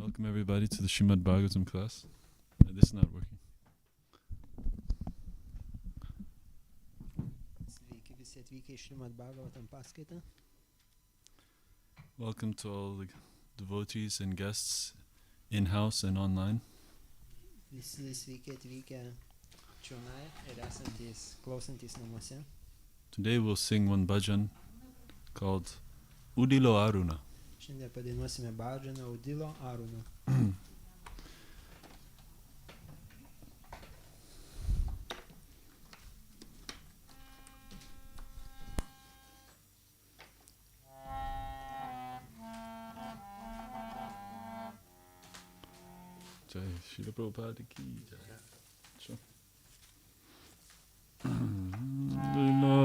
Welcome everybody to the Srimad Bhagavatam class. This is not working. Sveiki visi atvykę į Srimad Bhagavatam paskaitą. Welcome to all the devotees and guests in-house and online. Visi sveiki atvykę čionai ir esantys, klausantys namuose. Today we'll sing one bhajan called Udilo Aruna. Šiandien padainuosime bhajaną Udilo Aruna. Jai Srila Prabhupada ki jai. Sure. Udilo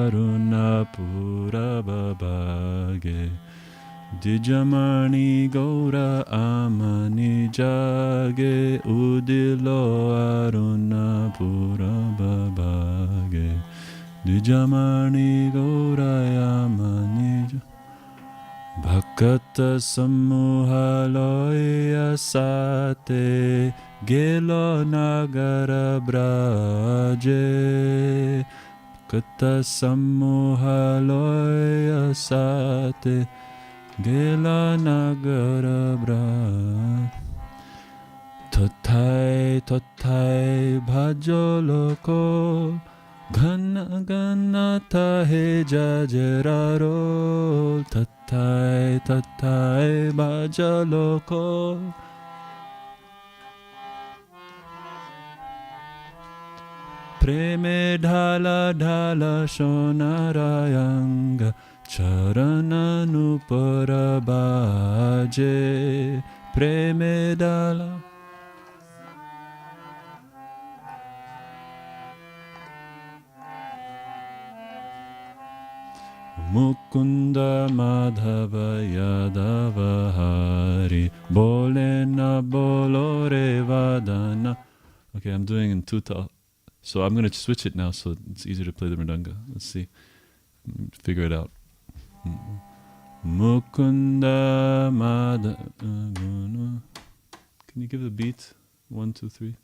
Aruna Pura Babage Dvijamani Gaura Amani Jage Udilo Aruna Pura Babage Dvijamani Gaura Amani Jage Bhakata Samuhaloya Sate Gelo Nagara Braje Bhakata Samuhaloya Sate Gela Nagara Braje Totai Totai Bhajoloko Ghana Ghana Tahe Jajararo Tatai Tatai Bhajaloko Preme Dhala Dhala Shonarayanga Charananupara Bhaje Preme Dhala Mukunda Madhava Yadava Hari Bole na bolore vadana. Okay, I'm doing in tuta. So I'm going to switch it now so it's easier to play the mridanga. Let's see. Figure it out. Mukunda Madhava. Can you give the beat? 1, 2, 3.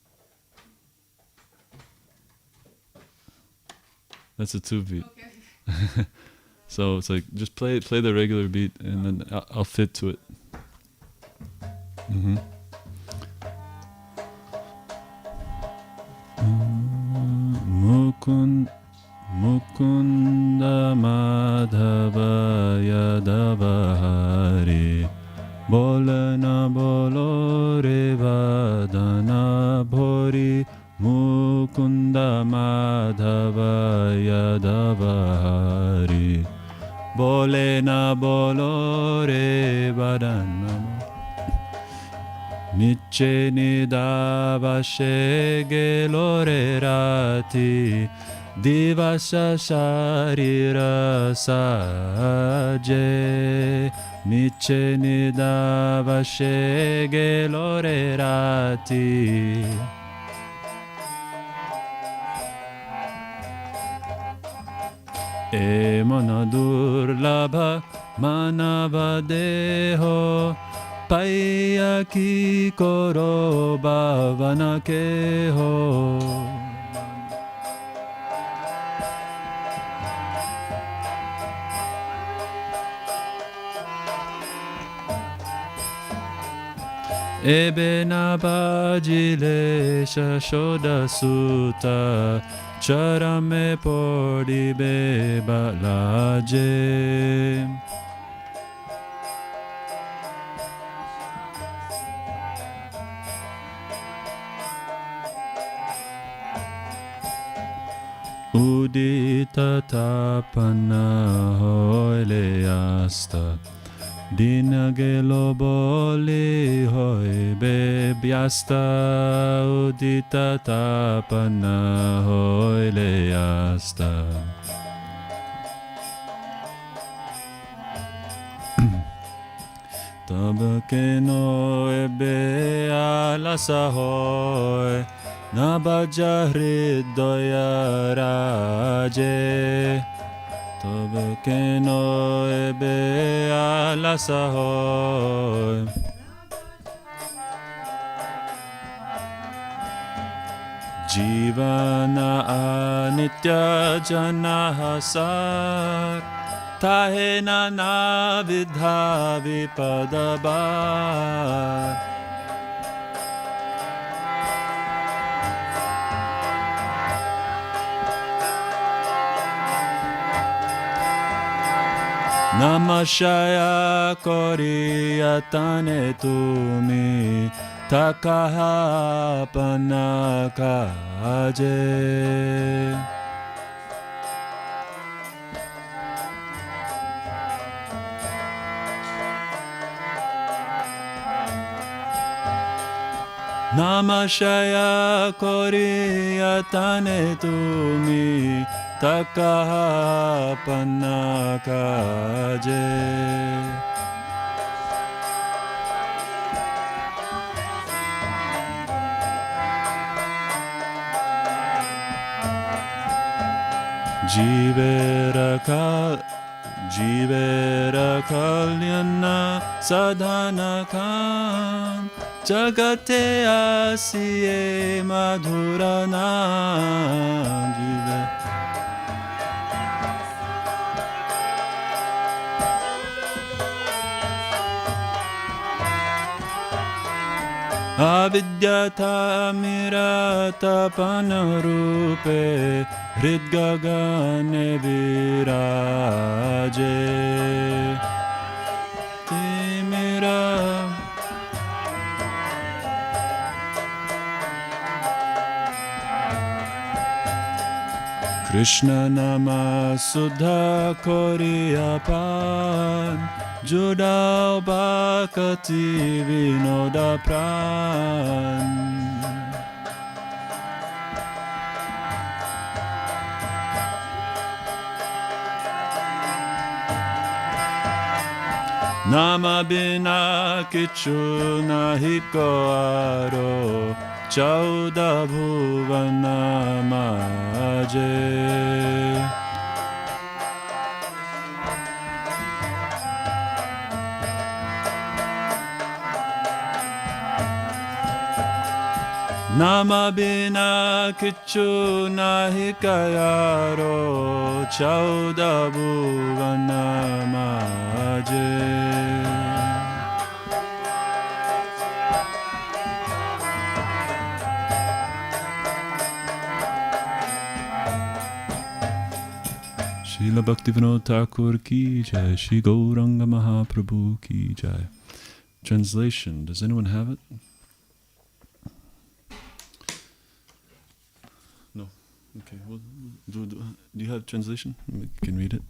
That's a 2 beat. Okay. So it's like just play the regular beat and then I'll fit to it. Mukunda Madhava Yadava Hari Bolana Bolore Vadana Bhori Mukunda Madhava Yadava Hari Bole na bolore vadana Niche nidavashe gelore rati Divasa sharira saje Niche nidavashe gelore rati E manadurlabha manavadeho Payaki koro bhavana keho Ebe nabajile shashoda sutta Charame podibe balaje Udita tapana hoile asta Dinagelo boli hoi bebiasta Udita tapana hoile asta Tabake no ebe alasa hoi Nabaja hridoya raje Tabake no ebe alasa hoi Jivana anitya janahasar tahena navidha vipadabar. Namashaya koriyatane tumi takaha panakaje. Namashaya koriyatane tumi takaha panakaje. Jivera kalyana sadhanakam jagate asiye madhuranam. Avidyata mirata panarupe hridgagane viraje. Timira Krishna nama sudha koriyapan Judau bhakati vinoda pran. Nama bina kichu nahi koaro chauda bhuvana maje. Nama bina kichu nahi kayaro chauda bhuvana maje. Srila Bhaktivinoda Thakur ki jai, Shri Gauranga Mahaprabhu ki jai. Translation, does anyone have it? No. Okay. Well, do you have translation? You can read it.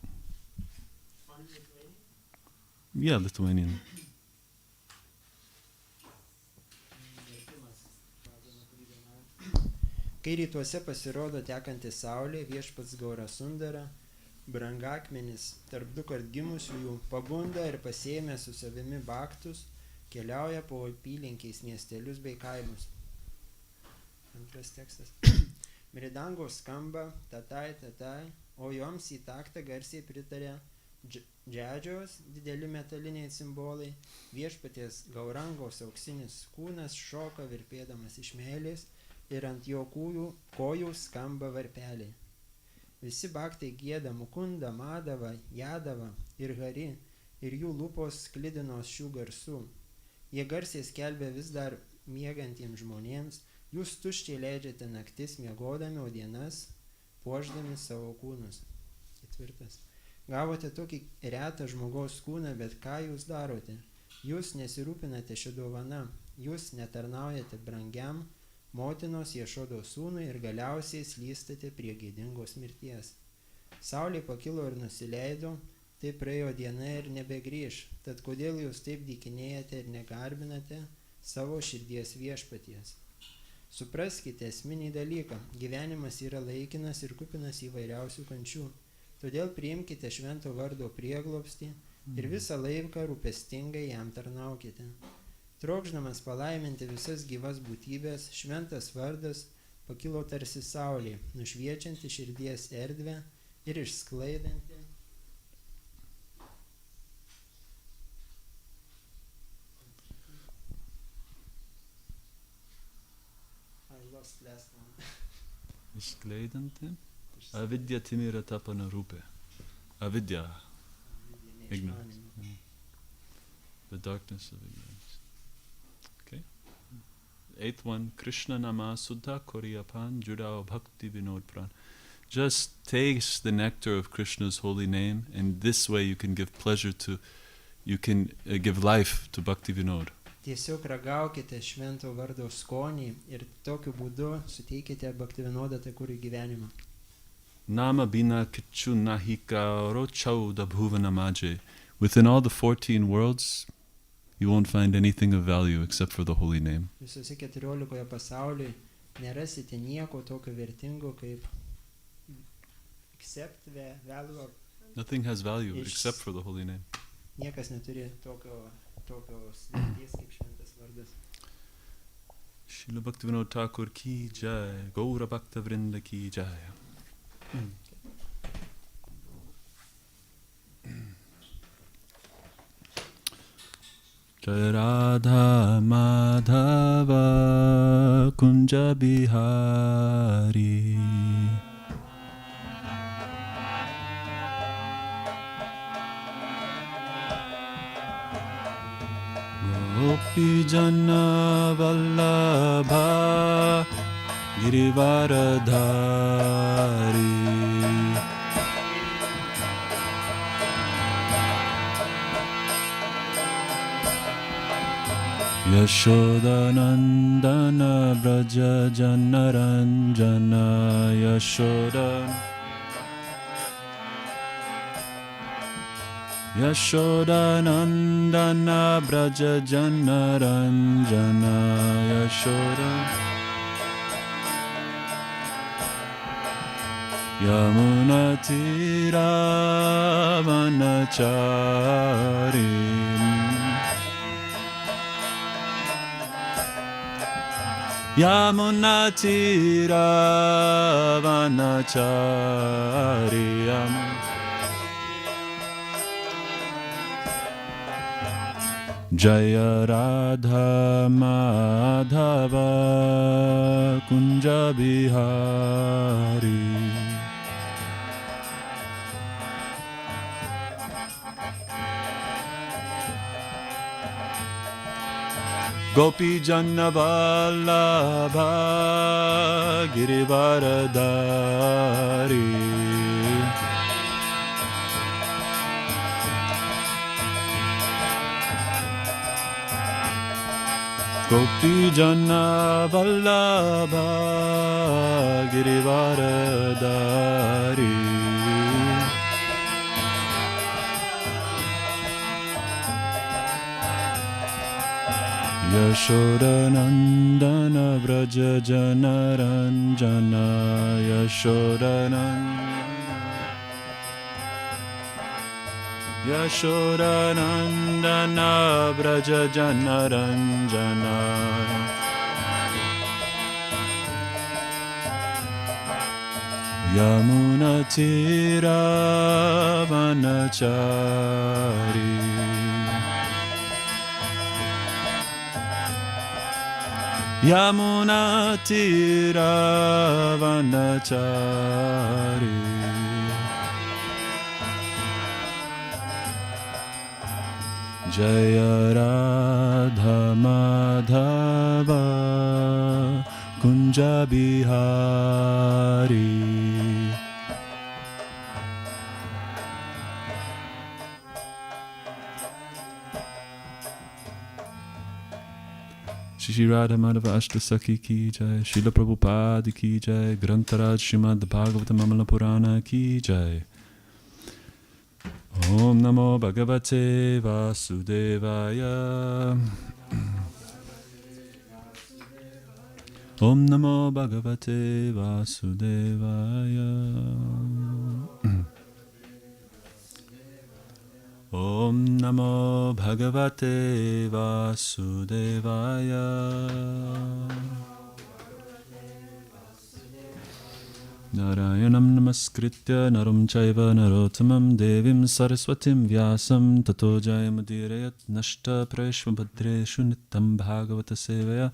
Yeah, Lithuanian. Kai rytuose pasirodo tekanti saulė, viešpats Gaura Sundara, brangakmenis tarp dukart gimusiųjų pabunda ir pasiėmė su savimi baktus, keliauja po apylinkiais miestelius bei kaimus. Antras tekstas. Mridangos skamba, tatai, tatai, o joms į taktą garsiai pritarė džedžios, dideli metaliniai cimbolai, viešpaties Gaurangos auksinis kūnas šoka virpėdamas iš meilės ir ant jo kojų skamba varpeliai. Visi baktai gieda Mukunda, Madava, Jadava ir Hari, ir jų lūpos sklidinos šių garsų. Jie garsiai skelbia vis dar miegantiems žmonėms, jūs tuščiai leidžiate naktis miegodami, o dienas puošdami savo kūnus. Ketvirtas. Gavote tokį retą žmogaus kūną, bet ką jūs darote? Jūs nesirūpinate šią dovaną, jūs netarnaujate brangiam motinos Ješodos sūnui ir galiausiai slystate prie gėdingos mirties. Saulė pakilo ir nusileido, tai praėjo diena ir nebegrįš, tad kodėl jūs taip dykinėjate ir negarbinate savo širdies viešpaties? Supraskite esminį dalyką, gyvenimas yra laikinas ir kupinas įvairiausių kančių, todėl priimkite švento vardo prieglobstį ir visą laiką rūpestingai jam tarnaukite. Trokšdamas palaiminti visas gyvas būtybės, šventas vardas pakilo tarsi saulė, nušviečianti širdies erdvę ir išsklaidanti I lost last one. Skleidanti. Avidya timira tapana rupe. Avidya. Ignorance. The darkness of ignorance. Okay. Eighth one. Krishna nama suddha koriyapan judao bhakti vinod pran. Just taste the nectar of Krishna's holy name, and this way you can give pleasure to, you can give life to Bhakti Vinod. Tiesiog ragaukite švento vardo skonį ir tokiu būdu suteikite Bhakti Vinodą kurį gyvenimą. Nama bina kichu nahika rochau da bhuvana maje. Within all the 14 worlds, you won't find anything of value except for the holy name. Visose 14 pasauliui nerasite nieko tokio vertingo kaip except value of. Nothing has value except for the holy name. Niekas neturi tokios vertės kaip šventas vardas. Srila Bhaktivinoda Thakur ki jai, Gaura Bhakta Vrinda ki jai. Jai Radha Madhava Kunja Bihari. Gopi Jana Vallabha Girivaradhari. Yashoda Nandana Braja Janaranjana Yashoda Nandana Braja Janaranjana Yashoda Yamuna Tira Vanachari Yamuna Tira Vanachari Jaya Radha Madhava Kunja Bihari. Gopi Jana Vallabha Girivaradhari. Gopi Jana Vallabha Girivaradhari. Yashoda Nandana Braja Janaranjana Yashoda Nandana Braja Janaranjana Yamuna Tira Vanachari Yamuna Tira Vanachari Jaya Radha Madhava Kunja Bihari. Shri Radha Madhava Ashtasaki ki jai, Srila Prabhupada ki jai, Grantaraj Srimad Bhagavatam Amala Purana ki jai. Om Namo Bhagavate Vasudevaya. Om Namo Bhagavate Vasudevaya. Om Namo Bhagavate Vasudevaya. Narayanam namaskritya naram chaiva narottamam devim saraswatim vyasam tato jayamudirayat nashta prashvabhadreshu nittam bhagavata sevaya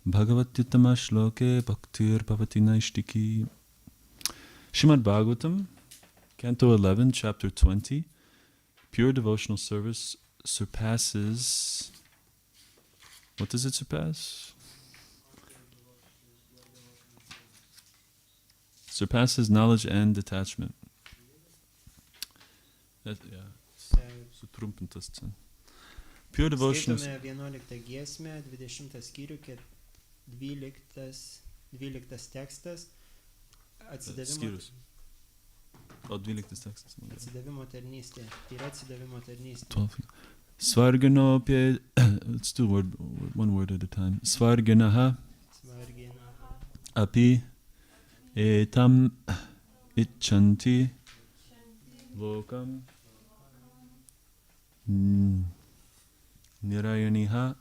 bhagavatyuttama shloke bhaktir bhavati naishtiki. Srimad Bhagavatam, Canto 11, Chapter 20, pure devotional service surpasses... What does it surpass? Surpasses knowledge and detachment. Sutrumpintas ten. Pure devotional... Skaitome 11 giesmę, 20 skyrių, 12 tekstas. Skyrius. O, 12 tekstas. Atsidavimo tarnystė. Tai yra atsidavimo tarnystė. 12. Svarganopye... Let's do one word at a time. Svarganaha api etam icchanti lokam nirayanaha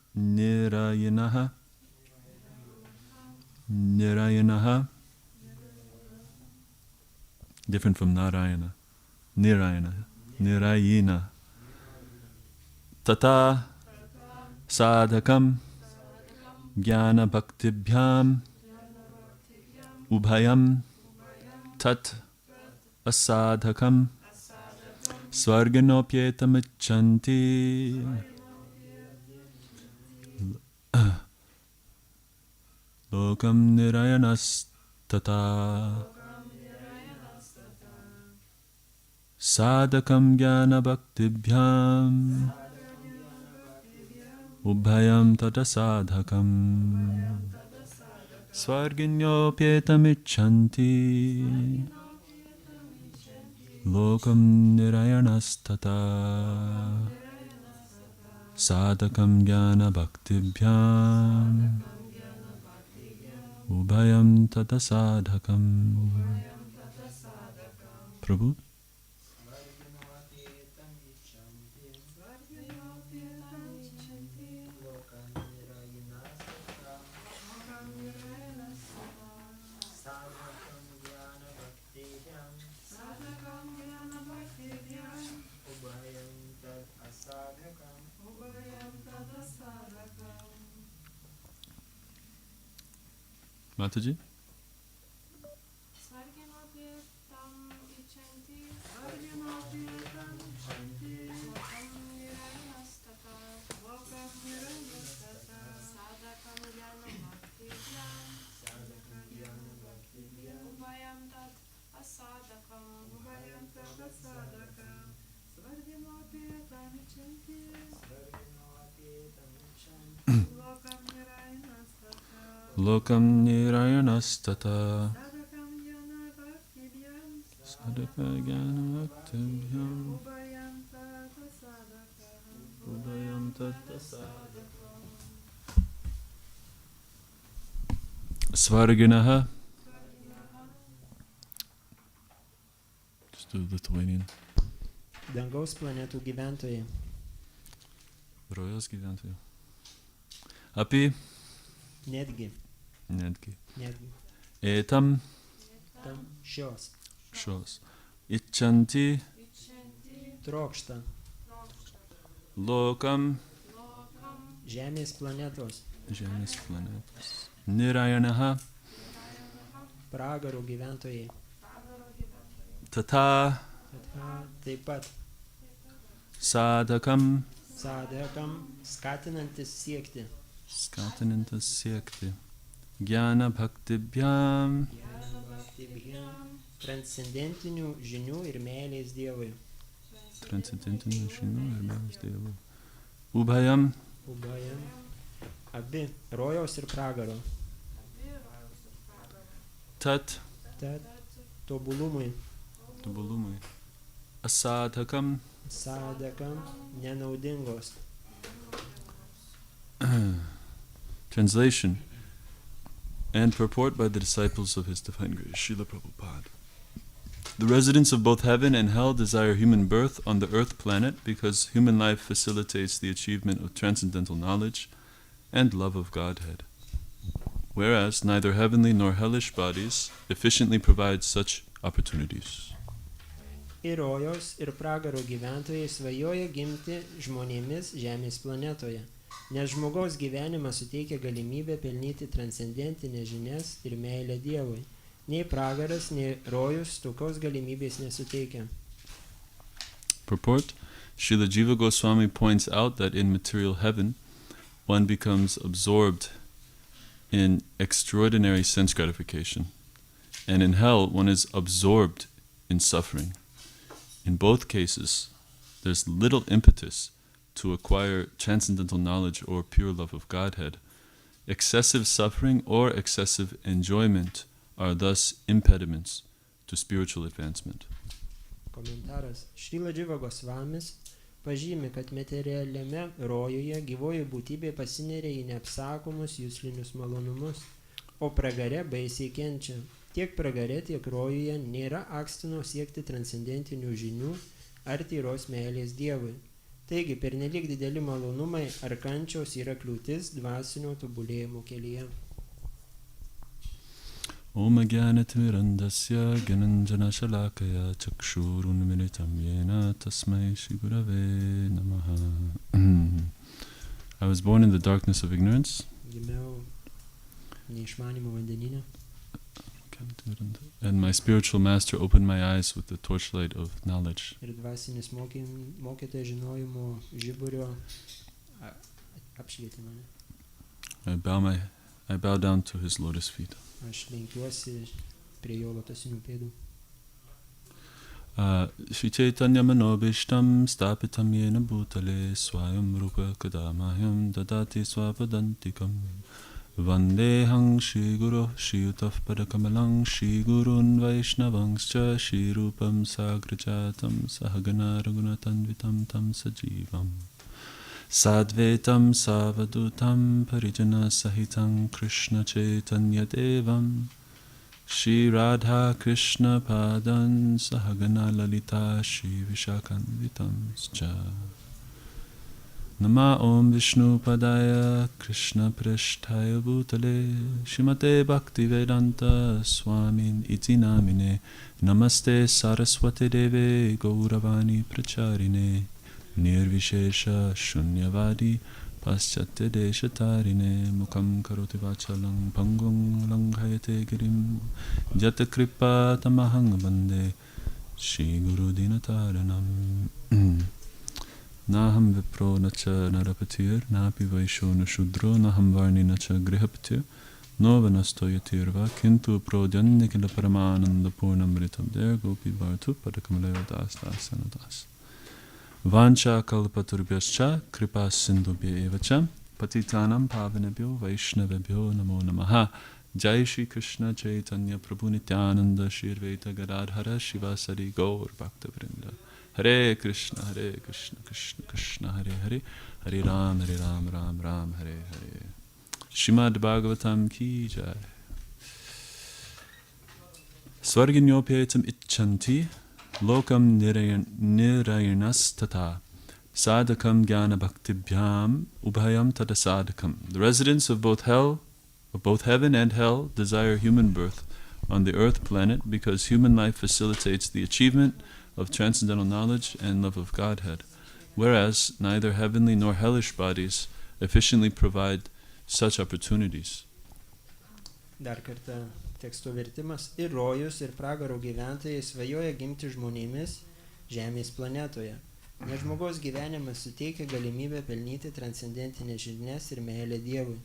different from Narayana. Nirayana. Tata sadhakam jnana bhaktibhyam ubhayam tat asadhakam svarganopyetamichanti lokam nirayanas tata sadhakam jnana bhaktibhyam ubhayam tata sadhakam svarganopyetamichanti lokam nirayanastata sadhakam jnana bhaktibhyam ubhayam tata sadhakam. Prabhu? Mataji? Lokam nirayanastata sadhaka jnana bhaktibhyam ubhayam tata sadhakam Svarganaha. Just do Lithuanian. Dangaus planetų gyventojai. Rojos gyventojai. Api. Netgi. Etam. Šios. Icchanti. Trokšta. Lokam. Žemės planetos. Nirayanaha. Pragaro gyventojai. Tata. Taip pat. Sadhakam. Skatinantis siekti. Jnana bhaktibhyam. Transcendentinių žinių ir meilės Dievui. Ubhayam. Abi. Rojaus ir pragaro. Tat. Tobulumui. Asadhakam. Nenaudingos. Translation and purport by the disciples of His Divine Grace, Srila Prabhupada. The residents of both heaven and hell desire human birth on the earth planet because human life facilitates the achievement of transcendental knowledge and love of Godhead, whereas neither heavenly nor hellish bodies efficiently provide such opportunities. Ir rojaus ir pragaro gyventojai svajoja gimti žmonėmis žemės planetoje, nes žmogaus gyvenimas suteikia galimybę pelnyti transcendentinės žinias ir meilę Dievui. nei pragaras, nei rojus tokios galimybės nesuteikia. Purport: Srila Jiva Goswami points out that in material heaven, one becomes absorbed in extraordinary sense gratification, and in hell, one is absorbed in suffering. In both cases, there's little impetus to acquire transcendental knowledge or pure love of Godhead. Excessive suffering or excessive enjoyment are thus impediments to spiritual advancement. Komentaras. Šrila Dživa Gosvamis pažymi, kad materialiame rojuje gyvoji būtybė pasineria į neapsakomus juslinius malonumus, o pragare baisiai kenčia. Tiek pragare, tiek rojuje nėra akstino siekti transcendentinių žinių ar tyros meilės Dievui. Taigi, pernelyg dideli malonumai ar kančios yra kliūtis dvasinio tobulėjimo kelyje. Om Jnanatirandasya Gyananjana Shalakaya Chakshurunmilitam Yena Tasmai Shri Gurave Namaha. I was born in the darkness of ignorance. Gimiau neišmanimo vandenyne. And my spiritual master opened my eyes with the torchlight of knowledge. Ir dvasinis mokytojas žinojimo žiburio apšvietė mane. I bow down to his lotus feet. Aš lenkiuosi prie jo lotosinių pėdų. Shri Chaitanya Manobishtam Stapitam Yena Bhutale Swayam Rupa Kadamahyam Dadati Swapadantikam Vandehang Shri Guru Shri Utaf Padakamalang Shri Gurun Vaishnavangscha Shri Rupam Sagrajatam Sahagana Ragunatanvitam Tam Sajivam Sadvetam Savadutam Parijana Sahitam Krishna Chaitanya Devam Shri Radha Krishna Padan Sahagana Lalita Shri Vishakanvitam Scha Nama Om Vishnu Padaya Krishna Prishtaya Bhutale Shrimate Bhakti Vedanta Swamin Iti Namine Namaste Saraswati Deve Gauravani Pracharine Nirvishesha Shunyavadi Paschatya Deshatarine Mukam Karoti Vachalang Pangung Langhayate Girim Jata Kripa Tamahang Bande Shri Guru Dinataranam Naham Vipro Nacha Narapatir Napi Vaisho Nashudro Naham Varni Nacha Grihapatir Novanasto Yatirva Kintu Prodyan Nikila Paramananda Purnamritam Der Gopi Bhartu Padakamaleva Das Das Sanadas Vancha kalpaturbhyascha kripa sindhubhya evacha patitanam pavanebhyo vaishnavebhyo namo namaha. Jai Shri Krishna Chaitanya Prabhu Nityananda Shri Advaita Gadadhara Shivasari Gaur Bhaktavrinda. Hare Krishna Krishna Krishna Hare Hare Hare Ram Ram Ram Hare Hare. Shrimad Bhagavatam Ki Jai. Swarginyopyetam icchanti Lokam nirayanas tata sadhakam jnana bhaktibhyam ubhayam tata sadhakam. The residents of both heaven and hell desire human birth on the earth planet because human life facilitates the achievement of transcendental knowledge and love of Godhead, whereas neither heavenly nor hellish bodies efficiently provide such opportunities. Dar kartą teksto vertimas. Ir rojus, ir pragaro gyventojai svajoja gimti žmonėmis Žemės planetoje. Nes žmogaus gyvenimas suteikia galimybę pelnyti transcendentinės žinias ir meilę Dievui.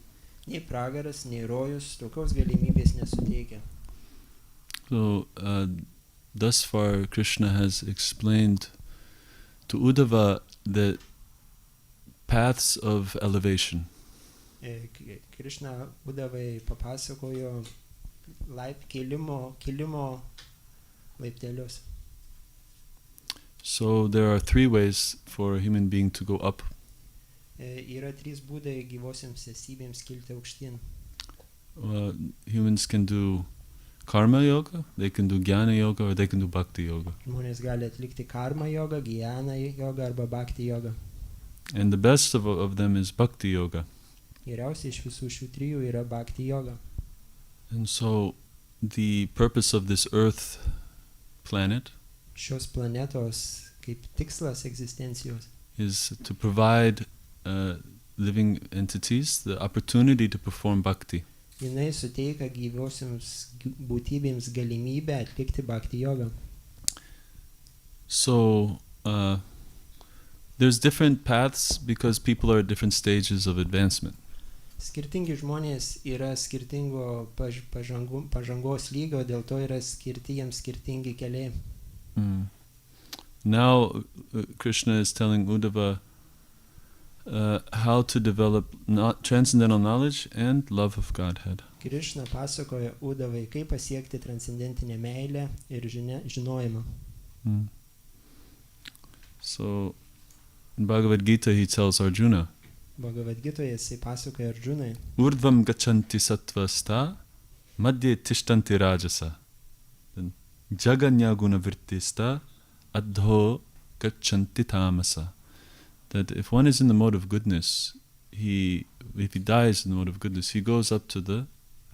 Nei pragaras, nei rojus tokios galimybės nesuteikia. So, thus far Krishna has explained to Uddhava the paths of elevation. Krishna Uddhavai papasakojo kilimo laiptelius. So there are three ways for a human being to go up. Yra trys būdai gyvosiams esybėms kilti aukštyn. Humans can do karma yoga, they can do jnana yoga, or they can do bhakti yoga. Žmonės gali atlikti karma yoga, jnana yoga arba bhakti yoga. And the best of them is bhakti yoga. Geriausia iš visų šių trijų yra bhakti yoga. And so the purpose of this earth planet Šios planetos kaip tikslas egzistencijos is to provide living entities the opportunity to perform bhakti. jinai suteikia gyviosiams būtybėms galimybę atlikti bhakti jogą. So there's different paths because people are at different stages of advancement. Skirtingi žmonės yra skirtingo pažangos lygio, dėl to yra skirti jiems skirtingi keliai. Now Krishna is telling Uddhava how to develop transcendental knowledge and love of Godhead. Krishna pasakoja Uddhavai, kaip pasiekti transcendentinę meilę ir žinojimą. So in Bhagavad Gita he tells Arjuna, Bhagavad Gitoje jisai pasakoja Arjunai, Urdvam gachanti sattvasta, madhye tishtanti rajasa, jaganya guna virtista, adho gachanti tamasa. That if one is in the mode of goodness, if he dies in the mode of goodness, he goes up to the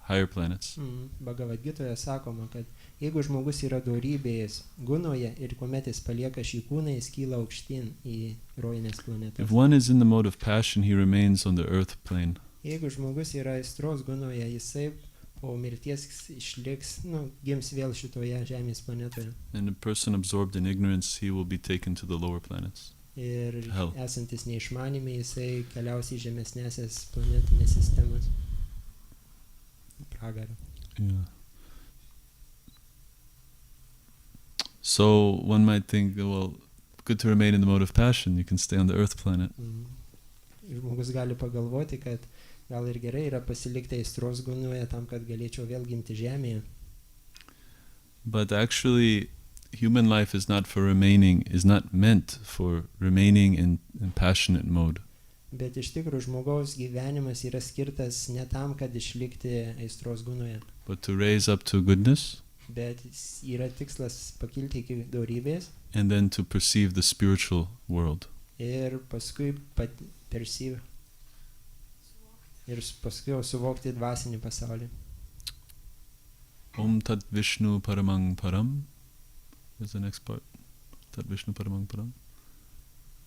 higher planets. Bhagavad Gitoje sakoma, kad jeigu žmogus yra dorybės gunoje ir kuomet jis palieka šį kūną, jis kyla aukštyn į rojinės planetas. If one is in the mode of passion, he remains on the earth plane. Jeigu žmogus yra aistros gunoje, jisai po mirties išliks, gims vėl šitoje žemės planetoje. And a person absorbed in ignorance, he will be taken to the lower planets. Ir Hell. esantis neišmanymė, jisai keliaus į žemesnėsias planetinės sistemas. Pragarą. Yeah. So one might think, well, good to remain in the mode of passion, you can stay on the earth planet. Žmogus gali pagalvoti, kad gal ir gerai yra pasilikti aistros gunoje tam, kad galėčiau vėl gimti žemėje. But actually, human life is not meant for remaining in passionate mode. Bet iš tikrųjų žmogaus gyvenimas yra skirtas ne tam, kad išlikti aistros gunoje. But to raise up to goodness, Bet yra tikslas pakilti iki dorybės and then to perceive the spiritual world. ir paskui perceive ir paskui jau suvokti dvasinį pasaulį. Om Tat Vishnu Paramang Param is the next part. Tat Vishnu Paramang Param.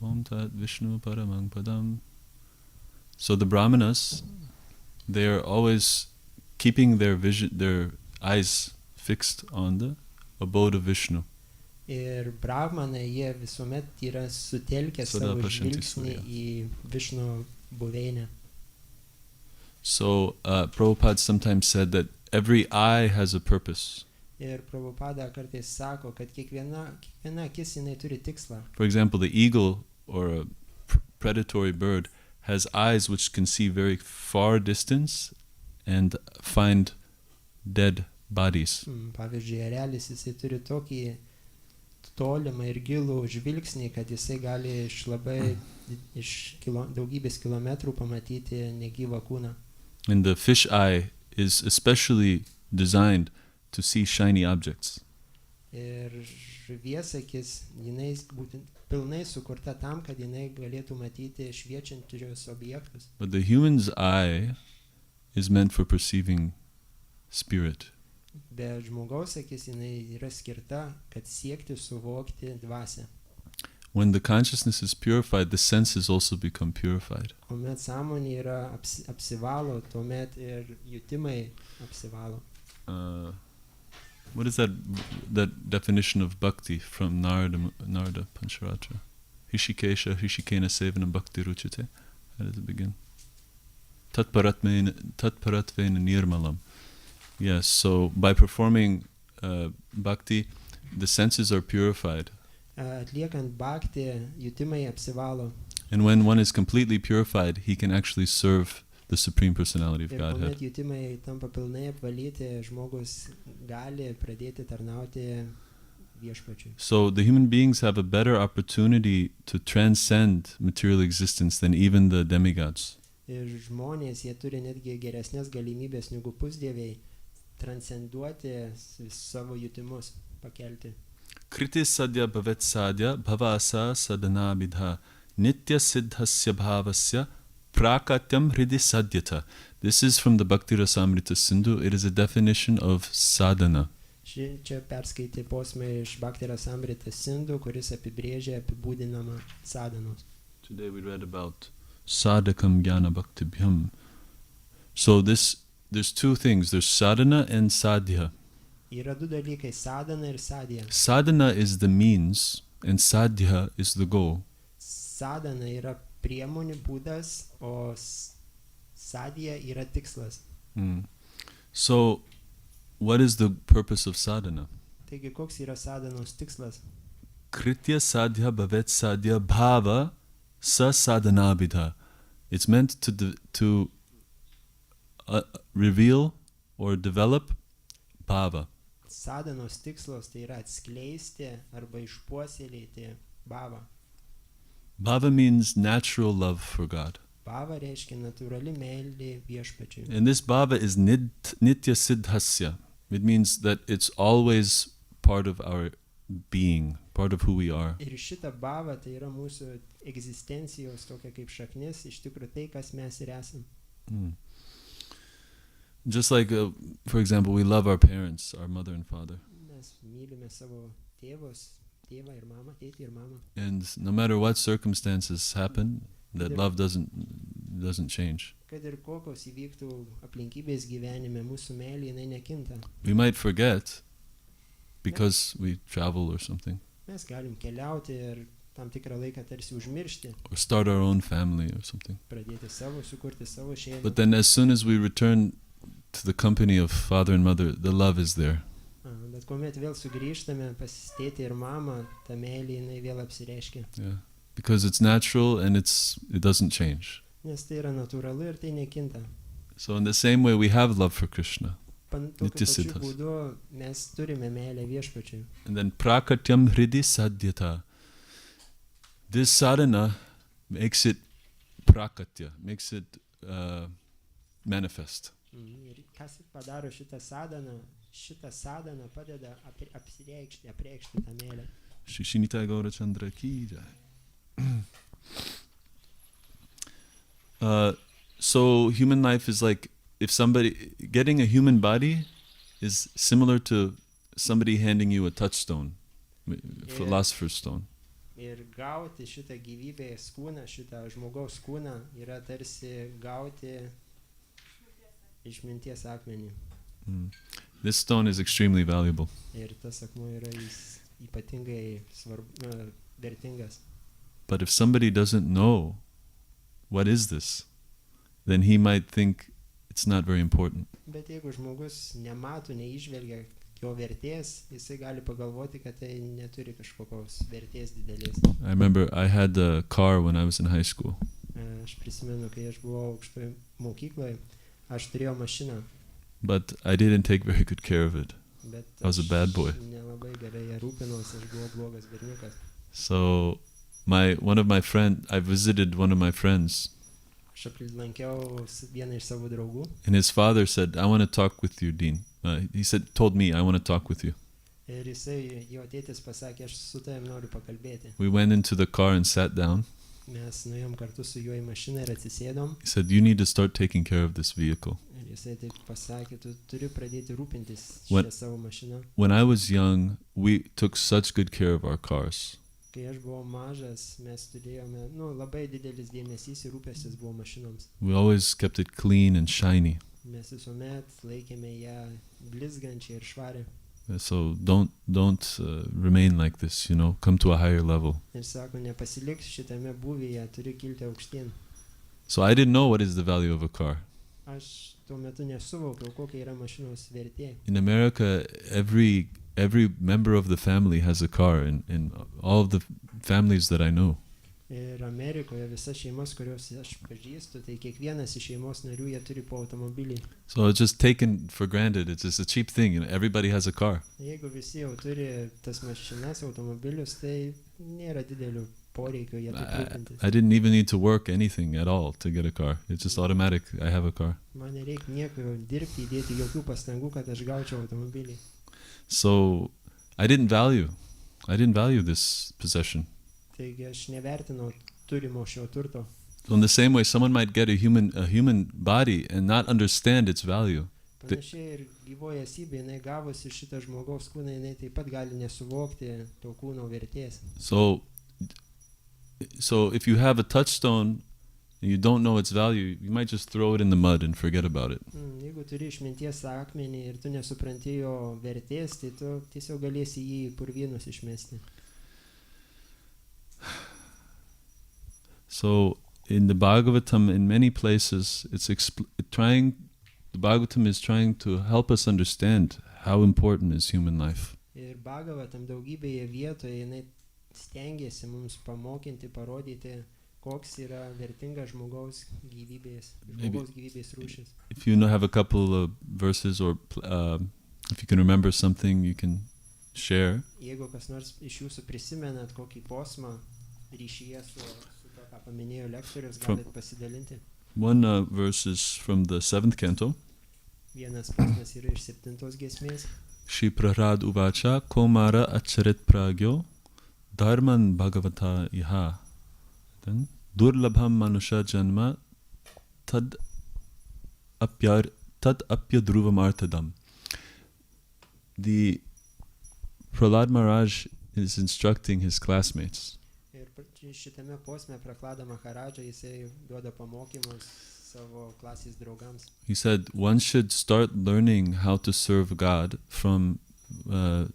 Om Tat Vishnu Paramang Padam. So the Brahmanas, they are always keeping their eyes fixed on the abode of Vishnu. Ir brahmanai, jie visuomet yra sutelkę savo žvilgsnį į Višnu buveinę. So Prabhupada sometimes said that every eye has a purpose. Ir Prabhupada kartais sako, kad kiekviena akis jinai turi tikslą. For example, the eagle or a predatory bird has eyes which can see very far distance and find dead bodies. Pavyzdžiui, erelis jisai turi tokį tolimą ir gilų žvilgsnį, kad jisai gali iš daugybės kilometrų pamatyti negyvą kūną. And the fish eye is especially designed to see shiny objects. Ir žuvies akis, jinai būtent pilnai sukurta tam, kad jinai galėtų matyti šviečiančius objektus. But the human's eye is meant for perceiving spirit. Bet žmogaus akis jinai yra skirta, kad siekti suvokti dvasią. When the consciousness is purified, the senses also become purified. Kuomet sąmonė yra apsivalo, tuomet ir jutimai apsivalo. What is that definition of bhakti from Narada Pancharatra? Hishikesha Hishikena Sevanam Bhakti Ruchite. How does it begin? Tatparatvena Nirmalam. Yes, so by performing bhakti, the senses are purified. Atliekant bhakti, jutimai apsivalo. And when one is completely purified, he can actually serve the Supreme Personality of Ir Godhead. kuomet jutimai tampa pilnai apvalyti, žmogus gali pradėti tarnauti viešpačiui. So the human beings have a better opportunity to transcend material existence than even the demigods. Ir žmonės, jie turi netgi geresnės galimybės negu pusdieviai transcenduoti savo jutimus, pakelti. Kriti sadya bhavet sadya bhavasa sadhana bidha nitya siddhasya bhavasya prakatyam hridi sadyata. This is from the Bhakti Rasamrita Sindhu. It is a definition of sadhana. Čia perskaitė posmą iš Bhakti Rasamrita Sindhu, kuris apibūdinama sadhanos. Today we read about sadhakam jnana bhaktibhyam. So this there's two things. There's sadhana and sadhya. Yra du dalykai - sadhana ir sadhya. Sadhana is the means and sadhya is the goal. Sadhana yra priemonių būdas, o sadhya yra tikslas. So, what is the purpose of sadhana? Taigi, koks yra sadhanos tikslas? Kritya sadhya bhavet sadhya bhava sa sadhanabhidha. It's meant to reveal or develop bhava. Sadhanos tikslas tai yra atskleisti arba išpuoselėti bhavą. Bhava means natural love for God. Bhava reiškia natūrali meilė viešpačiui. And this bhava is nitya siddhasya. It means that it's always part of our being, part of who we are. Ir šita bhava tai yra mūsų egzistencijos tokia kaip šaknis, iš tikrųjų tai, kas mes ir esam. Just like, for example, we love our parents, our mother and father. Mes mylime savo tėvus, tėvą ir mamą, tėtį ir mamą. And no matter what circumstances happen, that love doesn't change. Kad ir kokios įvyktų aplinkybės gyvenime, mūsų meilė jinai nekinta. We might forget because we travel or something. Mes galim keliauti ir tam tikrą laiką tarsi užmiršti. Or start our own family or something. Pradėti savo, sukurti savo šeimą. But then as soon as we return to the company of father and mother, the love is there. Bet kuomet vėl sugrįžtame pas tėtį ir mamą, ta meilė jinai vėl apsireiškia. Yeah. Because it's natural and it doesn't change. Nes tai yra natūralu ir tai nekinta. So in the same way we have love for Krishna. Tokiu pačiu būdu mes turime meilę viešpačiui. And then prakatyam hridi sadhyata. This sadhana makes it prakatya, makes it manifest. Ir kas padaro šitą sadhaną? Šitą sadhaną padeda apreikšti tą meilę. Dvijamani Gaura Chandra ki jai. So human life is like, if getting a human body is similar to somebody handing you a touchstone, philosopher's stone. Ir gauti šitą gyvybės kūną, šitą žmogaus kūną yra tarsi gauti išminties akmenį. This stone is extremely valuable. Ir tas akmuo yra ypatingai vertingas. But if somebody doesn't know what is this, then he might think it's not very important. Bet jeigu žmogus nemato, neižvelgia jo vertės, jisai gali pagalvoti, kad tai neturi kažkokios vertės didelės. I remember I had a car when I was in high school. Aš prisimenu, kai aš buvau aukštoje mokykloje, aš turėjau mašiną. But I didn't take very good care of it. Bet I was a bad boy. Nelabai gerai rūpinausi, aš buvau blogas berniukas. So I visited one of my friends. Aš aplankiau vieną iš savo draugų. And his father said, I want to talk with you, Dean. Told me, I want to talk with you. Ir jisai, jo tėtis pasakė, aš su tavim noriu pakalbėti. We went into the car and sat down. Mes nuėjom kartu su juo į mašiną ir atsisėdom. He said, you need to start taking care of this vehicle. Ir jisai taip pasakė, tu turi pradėti rūpintis šią savo mašiną. When I was young, we took such good care of our cars. Kai aš buvau mažas, mes turėjome, labai didelis dėmesys ir rūpestis buvo mašinoms. We always kept it clean and shiny. Mes visuomet laikėme ją blizgančią ir švarę. So don't remain like this, come to a higher level. Ir sako, nepasilik šitame būvyje, turi kilti aukštyn. So I didn't know what is the value of a car. Aš tuo metu nesuvokiau, kokia yra mašinos vertė. In America, every member of the family has a car, in all of the families that I know. Ir Amerikoje visas šeimas, kurios aš pažįstu, tai kiekvienas iš šeimos narių jie turi po automobilį. So it's just taken for granted. It's just a cheap thing. Everybody has a car. Jeigu visi jau turi tas mašinas, automobilius, tai nėra didelių poreikių jie taip rūpintis. I didn't even need to work anything at all to get a car. It's just automatic. I have a car. Man nereikia nieko dirbti, įdėti jokių pastangų, kad aš gaučiau automobilį. So I didn't value this possession. Taigi aš nevertinau turimo šio turto. So in the same way, someone might get a human body and not understand its value. Panašiai ir gyvoji esybė, jinai gavusi šitą žmogaus kūną, jinai taip pat gali nesuvokti to kūno vertės. So if you have a touchstone, and you don't know its value, you might just throw it in the mud and forget about it. Jeigu turi išminties akmenį ir tu nesupranti jo vertės, tai tu tiesiog galėsi jį į purvynus išmesti. So in the Bhagavatam, in many places, the Bhagavatam is trying to help us understand how important is human life. Ir Bhagavatam daugybėje vietoje jinai stengiasi mums pamokinti, parodyti, koks yra vertingas žmogaus gyvybės rūšis. If you have a couple of verses or if you can remember something you can share. Jeigu kas nors iš jūsų prisimenat kokį posmą ryšyje su to, ką paminėjo lektorius, galit pasidalinti. One verse is from the 7th canto. Vienas posmas yra iš 7 giesmės. Shri Prahlad Uvacha Komara Acharit Pragyo Dharman Bhagavata Iha. Then Durlabham Manusha Janma Tad Apya Dhruvam Artadam. The Prahlad Maharaj is instructing his classmates. Ir šitame posme Prahlada Maharadža jisai duoda pamokymus savo klasės draugams. He said one should start learning how to serve God from the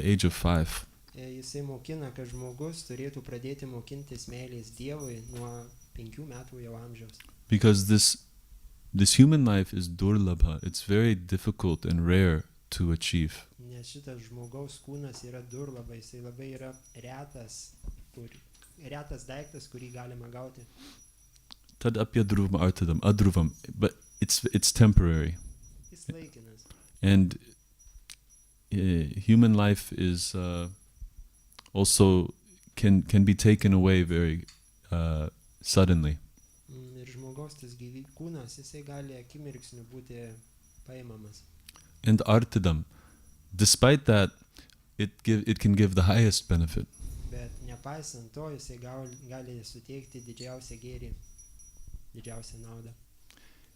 age of 5. Jisai mokina, kad žmogus turėtų pradėti mokintis meilės Dievui nuo 5 metų jau amžiaus. Because this human life is durlabha. It's very difficult and rare to achieve. Nes šitas žmogaus kūnas yra durlaba, jisai labai yra retas daiktas, kurį galima gauti. Tad apya dhruvam artadam, adruvam, but it's temporary. Jis laikinas. And human life is also can be taken away very suddenly. Ir žmogaus tas kūnas, jisai gali akimirksniu būti paimamas. And artadam, despite that, it can give the highest benefit. Bet nepaisant to, jisai gali suteikti didžiausią gėrį, didžiausią naudą.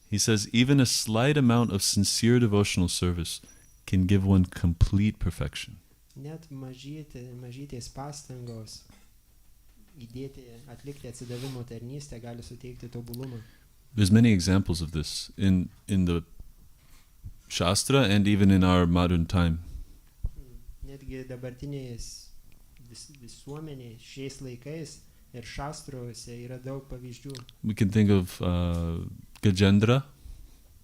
He says even a slight amount of sincere devotional service can give one complete perfection. Net mažytės pastangos atlikti atsidavimo tarnystę gali suteikti tobulumą. There's many examples of this in the Shastra and even in our modern time. Netgi dabartinės visuomenė šiais laikais ir šastruose yra daug pavyzdžių. We can think of Gajendra.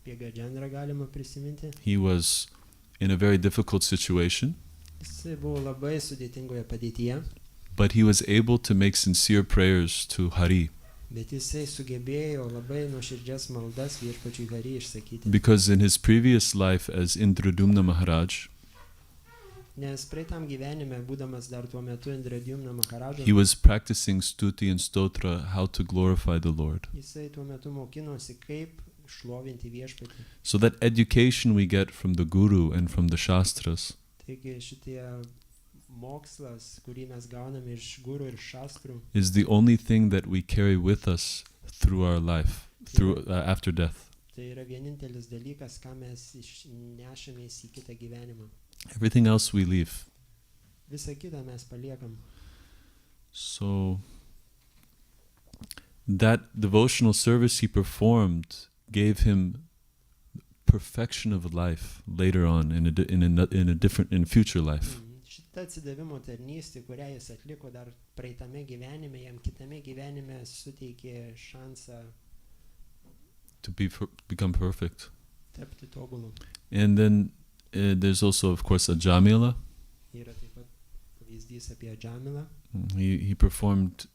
Apie Gajendrą galima prisiminti. He was in a very difficult situation. Jisai buvo labai sudėtingoje padėtyje. But he was able to make sincere prayers to Hari. Bet jisai sugebėjo labai nuoširdžias maldas viešpačiui Hari išsakyti. Because in his previous life as Indradumna Maharaj, nes praeitam gyvenime, būdamas dar tuo metu Indradumna Maharadža, he was practicing stuti and stotra, how to glorify the Lord. Jisai tuo metu mokinosi, kaip šlovinti viešpatį. So that education we get from the Guru and from the Shastras Taigi šitie mokslas, kurį mes gauname iš guru ir šastrų, is the only thing that we carry with us through our life, through after death. Tai yra vienintelis dalykas, ką mes nešamės į kitą gyvenimą. Everything else we leave. Visa kita mes paliekam. So that devotional service he performed gave him perfection of life later on in a future life. Šita atsidavimo tarnystė, kurią jis atliko dar praeitame gyvenime, jam kitame gyvenime suteikė šansą to become perfect. Tapti tobulu. And then there's also, of course, Ajamila. Yra taip pat pavyzdys apie Ajamilą. He performed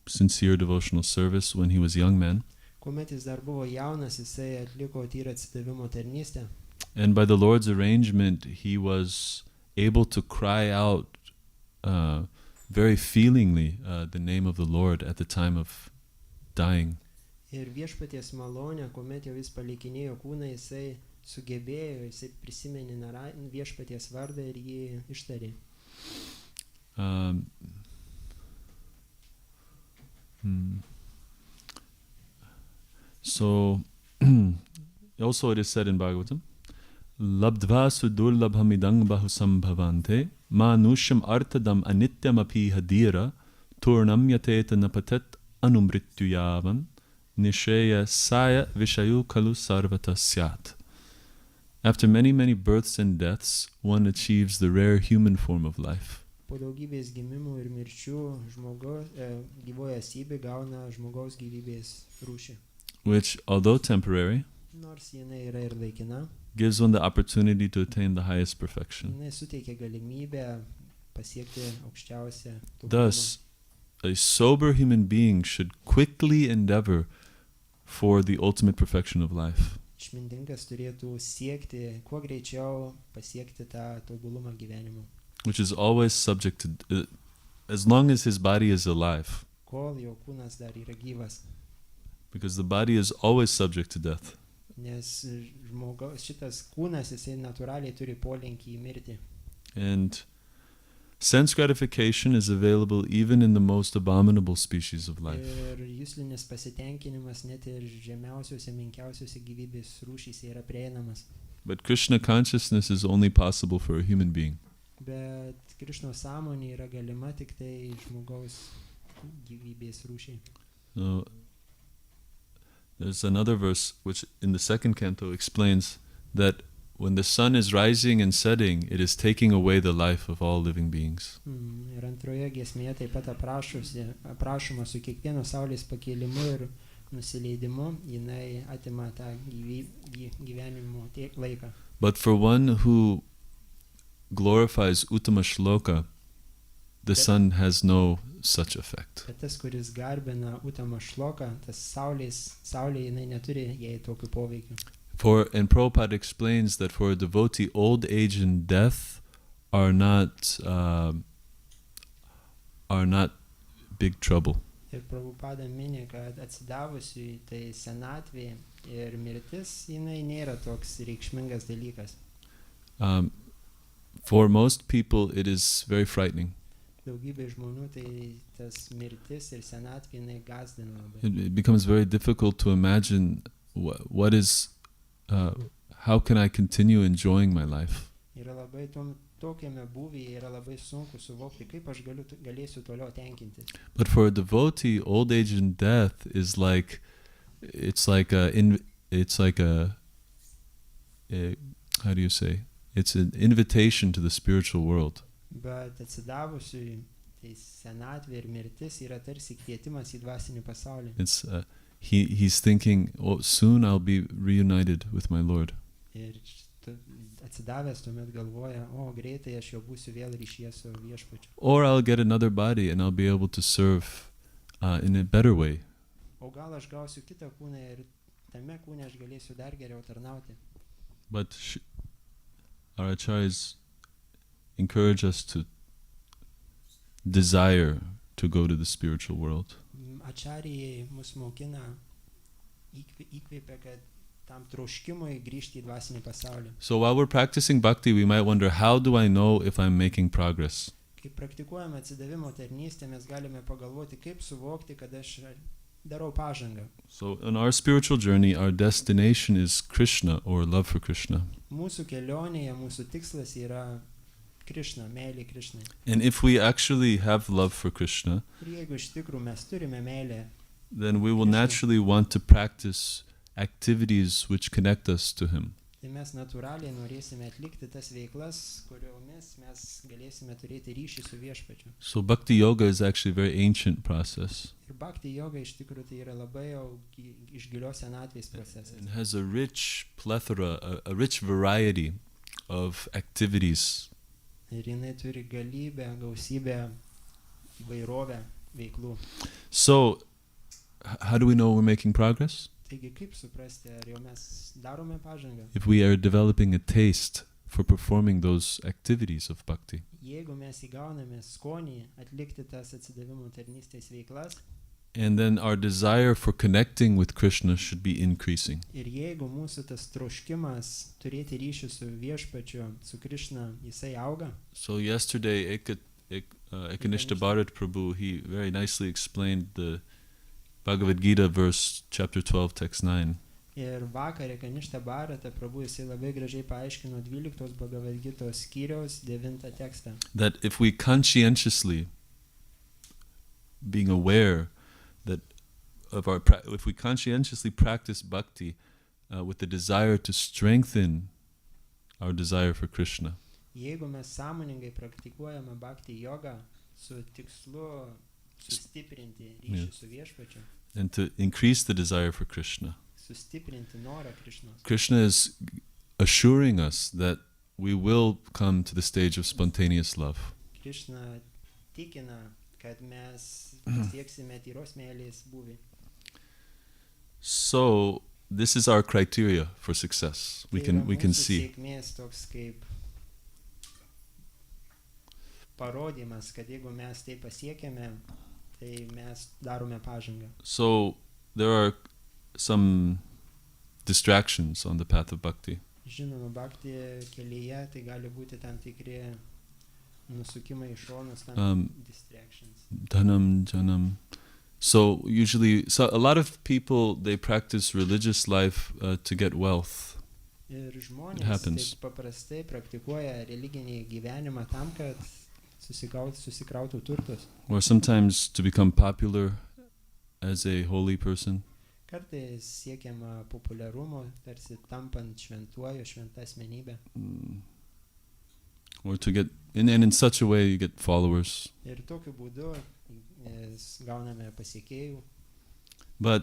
sincere devotional service when he was a young man. Kuomet jis dar buvo jaunas, jisai atliko tyrą atsidavimo tarnystę. And by the Lord's arrangement, he was able to cry out very feelingly the name of the Lord at the time of dying. Ir viešpaties malonė, kuomet jau jis palikinėjo kūną, jisai sugebėjo, jisai prisiminė viešpaties vardą ir jį ištarė. So, also it is said in Bhagavatam, Labdva sudurlabhamidang bahusambhavante manusham artadam anityam api hadira turnam yateta napatet anumrityu yavan Nisheya saya vishayu kalu sarvata syat. After many, many births and deaths, one achieves the rare human form of life, Po daugybės gimimų ir mirčių gyvoji esybė gauna žmogaus gyvybės rūšį. which, although temporary, Nors jinai yra ir laikina, gives one the opportunity to attain the highest perfection. jinai suteikia galimybę pasiekti aukščiausią tobulumą. Thus, a sober human being should quickly endeavor for the ultimate perfection of life. Išmintingas turėtų siekti kuo greičiau pasiekti tą tobulumą gyvenimo, Which is always subject to, as long as his body is alive, kol jo kūnas dar yra gyvas. because the body is always subject to death. Nes šitas kūnas, jisai natūraliai turi polinkį į mirtį. And sense gratification is available even in the most abominable species of life. Ir juslinis pasitenkinimas net ir žemiausiuose, menkiausiuose gyvybės rūšyse yra prieinamas. But Krishna consciousness is only possible for a human being. Bet Krišnos sąmonė yra galima tik tai žmogaus gyvybės rūšiai. So, there's another verse which in the second canto explains that when the sun is rising and setting, it is taking away the life of all living beings. Ir antroje giesmėje taip pat aprašoma su kiekvieno saulės pakėlimu ir nusileidimu, jinai atima tą gyvenimo laiką. But for one who glorifies Uttama Shloka, the sun has no such effect. Bet tas, kuris garbina Uttama Shloka, tas saulė jinai neturi jai tokių poveikių. And Prabhupada explains that for a devotee, old age and death are not big trouble. Ir Prabhupada mini, kad atsidavusiui tai senatvė ir mirtis, jinai nėra toks reikšmingas dalykas. For most people, it is very frightening. Daugybė žmonių tai tas mirtis ir senatvė jinai gazdina labai. It becomes very difficult to imagine what is, how can I continue enjoying my life? Yra labai tokiame būvyje yra labai sunku suvokti, kaip aš galėsiu toliau tenkintis. But for a devotee, old age and death is like, it's like a how do you say? It's an invitation to the spiritual world. Bet atsidavusiui tai senatvė ir mirtis yra tarsi kvietimas į dvasinį pasaulį. It's he's thinking, oh, soon I'll be reunited with my Lord. Ir atsidavęs tuomet galvoja, o greitai aš jau būsiu vėl ryšyje su viešpačiu. Or I'll get another body and I'll be able to serve in a better way. O gal aš gausiu kitą kūną ir tame kūne aš galėsiu dar geriau tarnauti. But our acharyas encourage us to desire to go to the spiritual world. Acharyai mus mokina, įkvėpia, kad tam troškimui grįžti į dvasinį pasaulį. So while we're practicing bhakti, we might wonder, how do I know if I'm making progress? Kai praktikuojame atsidavimo tarnystę, mes galime pagalvoti, kaip suvokti, kad aš darau pažangą. So on our spiritual journey, our destination is Krishna, or love for Krishna. Mūsų kelionėje, mūsų tikslas yra Krishna, meilė Krishnai. And if we actually have love for Krishna, Ir jeigu iš tikrųjų mes turime meilę, then we will naturally want to practice activities which connect us to Him. tai mes natūraliai norėsime atlikti tas veiklas, kuriomis mes galėsime turėti ryšį su viešpačiu. So bhakti yoga is actually a very ancient process. Ir bhakti yoga iš tikrųjų tai yra labai jau iš gilios senatvės procesas. It has a rich plethora, a rich variety of activities. Ir jinai turi galybę, gausybę, įvairovę veiklų. So how do we know we're making progress? Taigi kaip suprasti, ar jau mes darome pažangą? If we are developing a taste for performing those activities of bhakti. Jeigu mes įgauname skonį atlikti tas atsidavimo tarnystės veiklas, And then our desire for connecting with Krishna should be increasing. ir jeigu mūsų tas troškimas turėti ryšį su viešpačiu, su Krishna, jisai auga. So yesterday, Ekanishta Bharat Prabhu, he very nicely explained the Bhagavad Gita verse, chapter 12, text 9. Ir vakar Ekanishta Bharata Prabhu jisai labai gražiai paaiškino 12 Bhagavad Gitos skyriaus 9 tekstą. That if we conscientiously, being aware that if we conscientiously practice bhakti with the desire to strengthen our desire for Krishna, Jeigu mes sąmoningai praktikuojame bhakti jogą su tikslu sustiprinti ryšį su viešpačiu, and to increase the desire for Krishna, sustiprinti norą Krišnos, Krishna is assuring us that we will come to the stage of spontaneous love. Krišna tikina, kad mes pasieksime tyros meilės būvį. So this is our criteria for success. We can see. Sėkmės toks kaip parodymas, kad jeigu mes tai pasiekėme, tai mes darome pažangą. So there are some distractions on the path of bhakti. Žinoma, bhakti kelyje tai gali būti tam tikri nusukimai į šonus, tam distractions. Dhanam, janam. So a lot of people, they practice religious life to get wealth. Ir žmonės taip paprastai praktikuoja religinį gyvenimą tam, kad susikrautų turtus. Or sometimes to become popular as a holy person. Kartais siekiama populiarumo, tarsi tampant šventuoju, šventa asmenybė. Or to get, and in such a way you get followers. Ir tokiu būdu gauname pasiekėjų.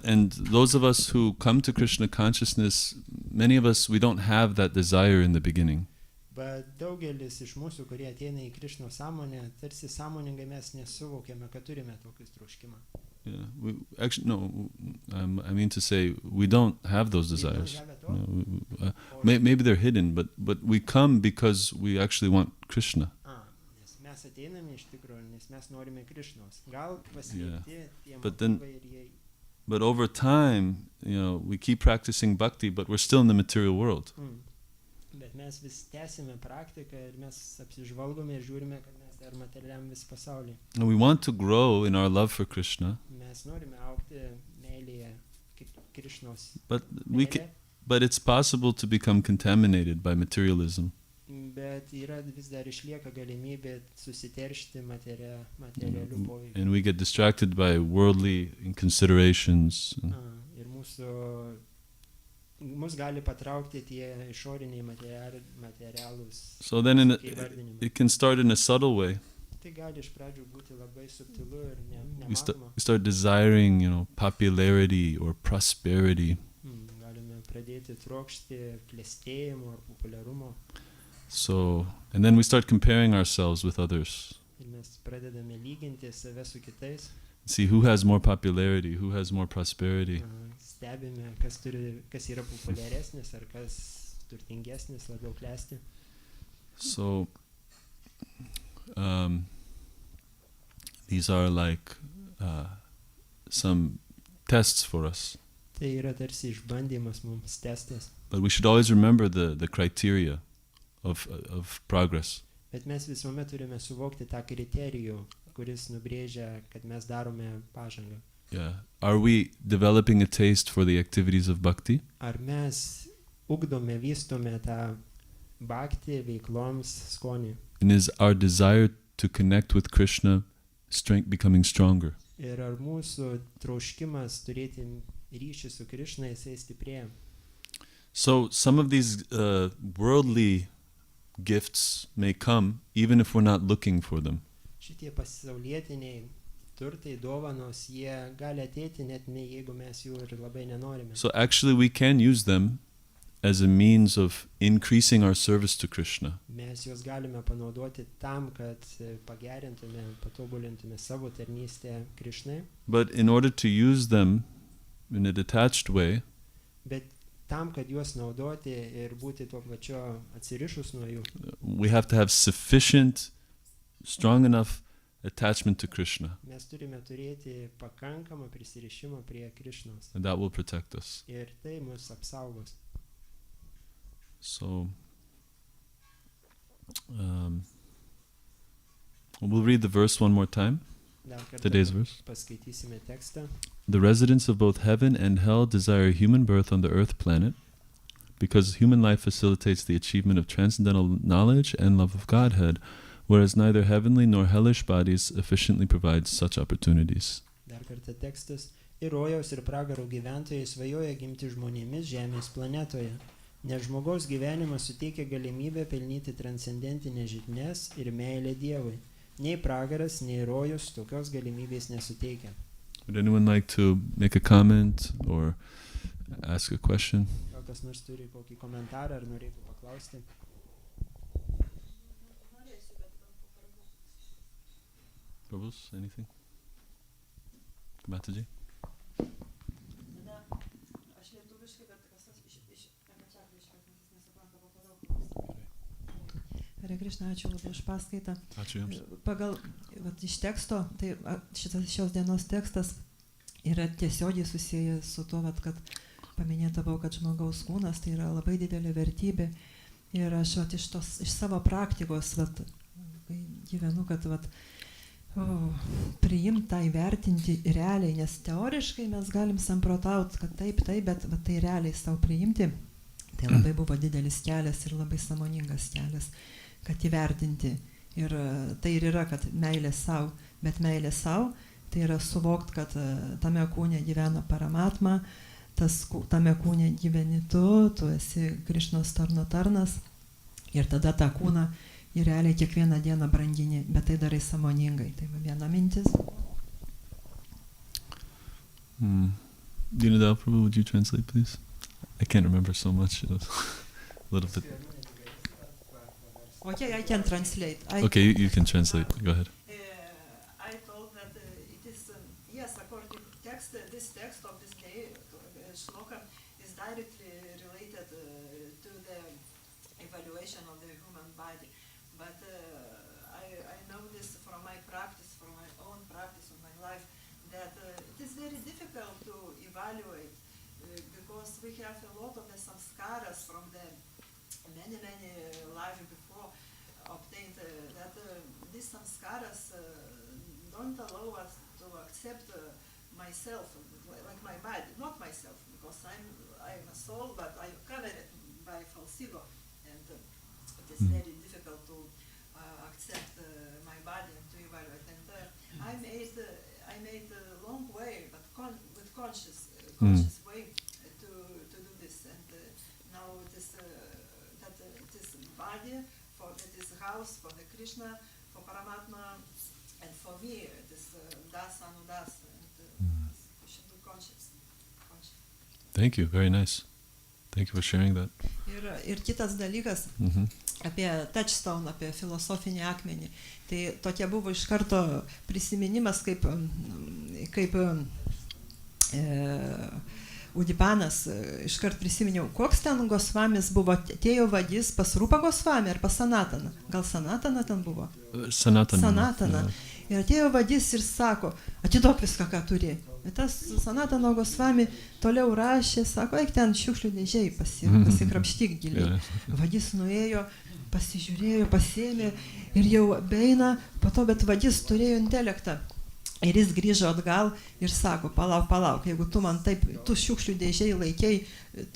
And those of us who come to Krishna consciousness, many of us, we don't have that desire in the beginning. Bet daugelis iš mūsų, kurie ateina į Krišnos sąmonę, tarsi sąmoningai mes nesuvokiame, kad turime tokį troškimą. Yeah, I mean to say, we don't have those desires. Maybe they're hidden, but we come because we actually want Krishna. Nes mes ateiname iš tikrųjų, nes mes norime Krišnos. Gal paslėpti tie motyvai ir jie. But over time, we keep practicing bhakti, but we're still in the material world. Bet mes vis tęsime praktiką ir mes apsižvalgome ir žiūrime, kad mes dar materialiam vis pasaulyje. And we want to grow in our love for Krishna. Mes norime augti meilėje Krišnos. But it's possible to become contaminated by materialism. Bet yra vis dar išlieka galimybė susiteršti materialių poveikių. And we get distracted by worldly considerations. Ir mus gali patraukti tie išoriniai materialūs. So then it can start in a subtle way. Tai gali iš pradžių būti labai subtilu ir nematoma. We start desiring, popularity or prosperity. Galime pradėti trokšti klestėjimo ar populiarumo. So, and then we start comparing ourselves with others. Ir mes pradedame lyginti save su kitais. See who has more popularity, who has more prosperity. Stebime, kas yra populiaresnis ar kas turtingesnis, labiau klesti. So, these are like some tests for us. Tai yra tarsi išbandymas mums, testas. But we should always remember the criteria of progress. Bet mes visuomet turime suvokti tą kriterijų, kuris nubrėžia, kad mes darome pažangą. Yeah. Are we developing a taste for the activities of bhakti? Ar mes ugdome, vystome tą bhakti veikloms skonį? And is our desire to connect with Krishna becoming stronger? Ir ar mūsų troškimas turėti ryšį su Krišna, jisai stiprėja? So some of these worldly gifts may come even if we're not looking for them. Šitie pasaulietiniai turtai, dovanos, jie gali ateiti net ne jeigu mes jų ir labai nenorime. So actually we can use them as a means of increasing our service to Krishna. Mes juos galime panaudoti tam, kad pagerintume, patobulintume savo tarnystę Krišnai. But in order to use them in a detached way, bet tam, kad juos naudoti ir būti tuo pačiu atsirišus nuo jų, we have to have sufficient, strong enough attachment to Krishna. Mes turime turėti pakankamą prisirišimą prie Krišnos. And that will protect us. Ir tai mus apsaugos. So, we'll read the verse one more time. Today's verse. Paskaitysime tekstą. The residents of both heaven and hell desire human birth on the earth planet because human life facilitates the achievement of transcendental knowledge and love of Godhead, whereas neither heavenly nor hellish bodies efficiently provide such opportunities. Dar kartą tekstas. ir rojaus ir pragaro gyventojai svajoja gimti žmonėmis Žemės planetoje, nes žmogaus gyvenimas suteikia galimybę pelnyti transcendentinės žinias ir meilę Dievui. Nei pragaras, nei rojus tokios galimybės nesuteikia. Would anyone like to make a comment or ask a question? Gal kas nors turi kokį komentarą ar norėtų paklausti? Prabhus, anything? Mataji? Hare Krishna, ačiū labai už paskaitą. Ačiū Jums. Pagal iš teksto, tai šios dienos tekstas yra tiesiogiai susijęs su tuo, kad paminėta buvo, kad žmogaus kūnas tai yra labai didelė vertybė. Ir aš iš savo praktikos kai gyvenu, kad priimti tą įvertinti realiai, nes teoriškai mes galim samprotauti, kad taip, bet tai realiai savo priimti, tai labai buvo didelis kelias ir labai sąmoningas kelias, kad įvertinti. Ir tai ir yra, kad meilė savo, bet meilė savo, tai yra suvokti, kad tame kūne gyvena Paramatma, tame kūne gyveni tu esi Krišnos tarnas, ir tada tą kūną ir realiai kiekvieną dieną brangini, bet tai darai sąmoningai. Tai viena mintis. Dinadal Prabhu, would you translate, please? I can't remember so much. It was a little bit. Okay, I can translate. Okay, you can translate. Go ahead. I told that it is, yes, according to text, this text of this day, shloka, is directly related to the evaluation of the human body. But I know this from my practice, from my own practice of my life, that it is very difficult to evaluate because we have a lot of the samskaras from the many lives before obtained that these samskaras don't allow us to accept myself, like my body, not myself, because I'm a soul, but I'm covered by falsigo, and it is very difficult to accept my body and to evaluate. And I made a long way, but with conscious way to do this. And now it is that it is body, it is house for the Krishna, for Paramatma, and for me it is das anudas. And we should do conscious. Thank you. Very nice. Thank you for sharing that. Ir kitas dalykas apie touchstone, apie filosofinį akmenį. Tai tokia buvo iš karto prisiminimas, kaip Udipanas, iškart prisiminiau, koks ten Gosvamis buvo, atėjo vadys pas Rupa Gosvami ar pas Sanataną. Gal Sanataną ten buvo? Sanataną. Ir atėjo vadys ir sako, atiduok viską, ką turi. Ir tas Sanatano Gosvami toliau rašė, sako, eik ten šiukšlių dėžėj, pasikrapštyk giliai. Vadys nuėjo, pasižiūrėjo, pasiėmė ir jau beina, po to, bet vadys turėjo intelektą. Ir jis grįžo atgal ir sako, palauk, jeigu tu man taip, tu šiukšlių dėžėj laikei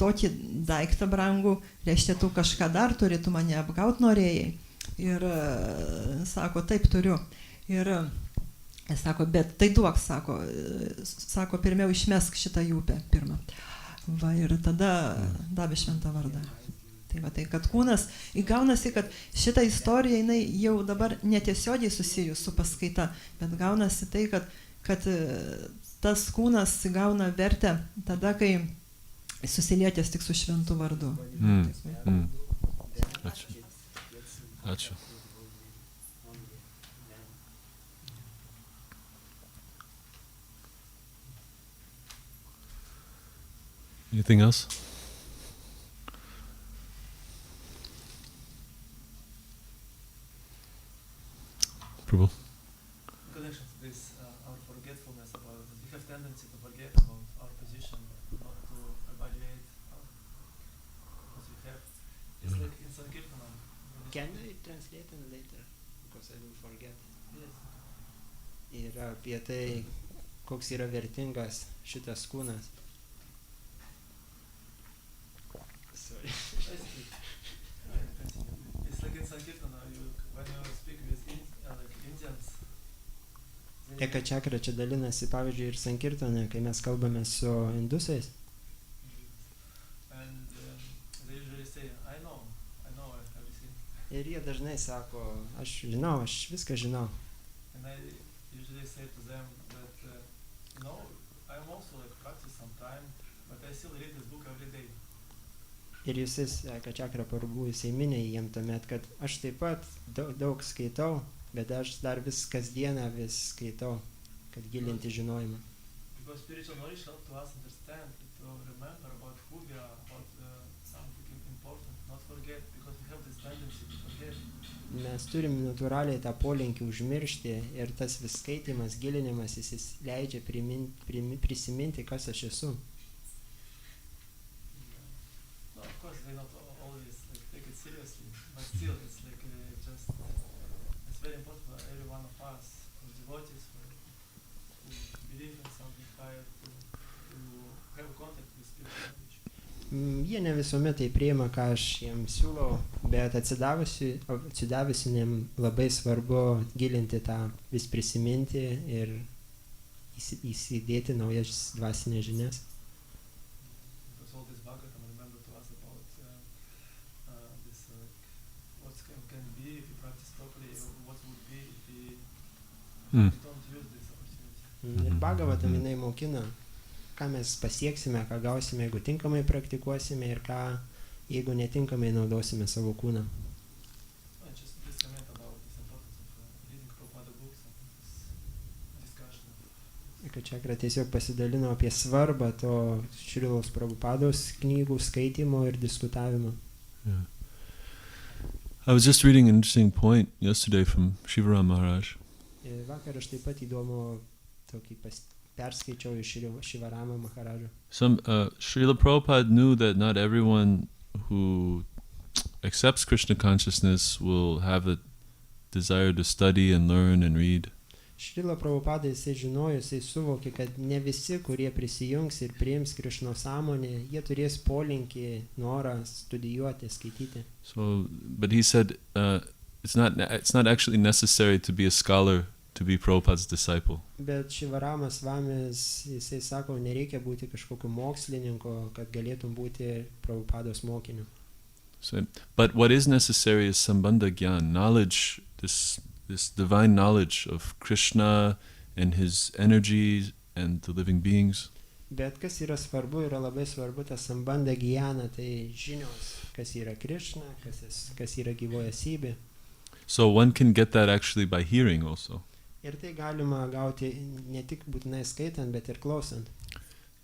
tokį daiktą brangų, reiškia, tu kažką dar turi, tu mane apgaut norėjai. Ir sako, taip turiu. Ir sako, bet tai duok, sako, pirmiau išmesk šitą upę pirmą. Va, ir tada davė šventą vardą. Tai va, tai kad kūnas, įgaunasi, kad šita istorija, jinai jau dabar netiesiogiai susijus su paskaita, bet gaunasi tai, kad tas kūnas įgauna vertę tada, kai susilietęs tik su šventu vardu. Ačiū. Ačiū. Anything else? Prabhu. Connection to this, our forgetfulness about it. We have tendency to forget about our position, not to evaluate what we have. It's like in Sankirtanam. Can I translate it later? Because I will forget. Yes. Yra apie tai, koks yra vertingas šitas kūnas. Sorry. It's like in Sankirtana, when you speak with Indians, they Eka čakra čia dalinasi, pavyzdžiui, ir sankirtone, kai mes kalbame su indusais. And they usually say, I know everything. Ir jie dažnai sako, aš žinau, aš viską žinau. And I usually say to them that, I'm also like practice sometime, but I still read this book every day. Ir jisai, Eka čakra prabhu, jisai minė jiem tuomet, kad aš taip pat daug skaitau, bet aš dar vis kasdieną vis skaitau, kad gilinti žinojimą. Because spiritual knowledge helps to us understand, to remember about who we are, about something important, not forget, because we have this tendency to forget. Mes turim natūraliai tą polinkį užmiršti ir tas vis skaitimas, gilinimas, jis leidžia prisiminti, kas aš esu. No, of course, they not always take it seriously, but still, it's like just it's very important for every one of us, for devotees, for who believe in something higher, to have contact with spiritual knowledge. Jie ne visuomet tai priima, ką aš jiems siūlau, bet atsidavusiniam labai svarbu gilinti tą, vis prisiminti ir įsidėti naujas dvasinės žinias. Because all this Bhagavatam remember to us about this what can be if you practice properly, what would be if we don't use this opportunity. Ir Bhagavatam jinai mokina, ką mes pasieksime, ką gausime, jeigu tinkamai praktikuosime ir ką, jeigu netinkamai naudosime savo kūną. Just this comment about this importance of reading Prabhupada books and this discussion. Kad čakra tiesiog pasidalino apie svarbą to Šrilos Prabhupados knygų skaitymo ir diskutavimo. Yeah. I was just reading an interesting point yesterday from Shivaram Maharaj. Vakar aš taip pat įdomu tokį perskaičiau iš Shivarama Maharajo. Srila Prabhupada knew that not everyone who accepts Krishna consciousness will have a desire to study and learn and read. Šrila Prabhupada jisai žinojo, jisai suvokė, kad ne visi, kurie prisijungs ir priims Krishno sąmonę, jie turės polinkį, norą studijuoti, skaityti. But he said it's not actually necessary to be a scholar to be Prabhupada's disciple. Bet Šivaramas Vamis, jisai sako, nereikia būti kažkokiu mokslininku, kad galėtum būti Prabhupados mokiniu. But what is necessary is sambandha gyan, knowledge, this divine knowledge of Krishna and his energies and the living beings. Bet kas yra svarbu, yra labai svarbu ta sambandha gyana, tai žinios, kas yra Krishna, kas yra gyvoji esybė. So one can get that actually by hearing also. Ir tai galima gauti ne tik būtinai skaitant, bet ir klausant.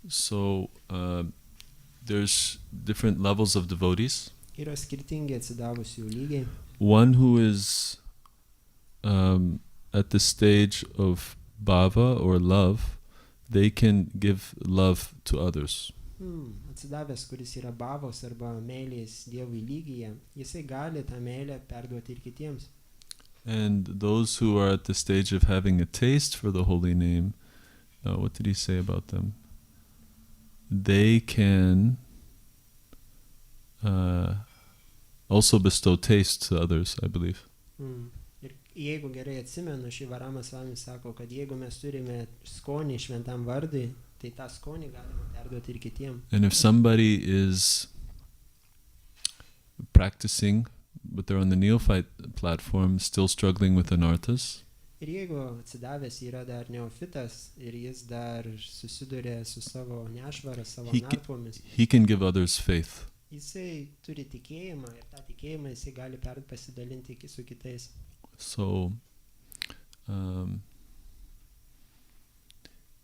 So there's different levels of devotees. Yra skirtingi atsidavusių lygiai. One who is at the stage of bhava or love, they can give love to others. Atsidavęs, kuris yra bhavos arba meilės Dievui lygyje, jisai gali tą meilę perduoti ir kitiems. And those who are at the stage of having a taste for the holy name, what did he say about them? They can also bestow taste to others, I believe. Ir jeigu gerai atsimenu, Šivaramas Vamis sako, kad jeigu mes turime skonį šventam vardui, tai tą skonį galima perduoti ir kitiem. And if somebody is practicing, but they're on the neophyte platform, still struggling with anarthas, Ir jeigu atsidavęs yra dar neofitas ir jis dar susiduria su savo nešvara, savo narpomis, he can give others faith. Jisai turi tikėjimą ir tą tikėjimą jisai gali pasidalinti su kitais. So,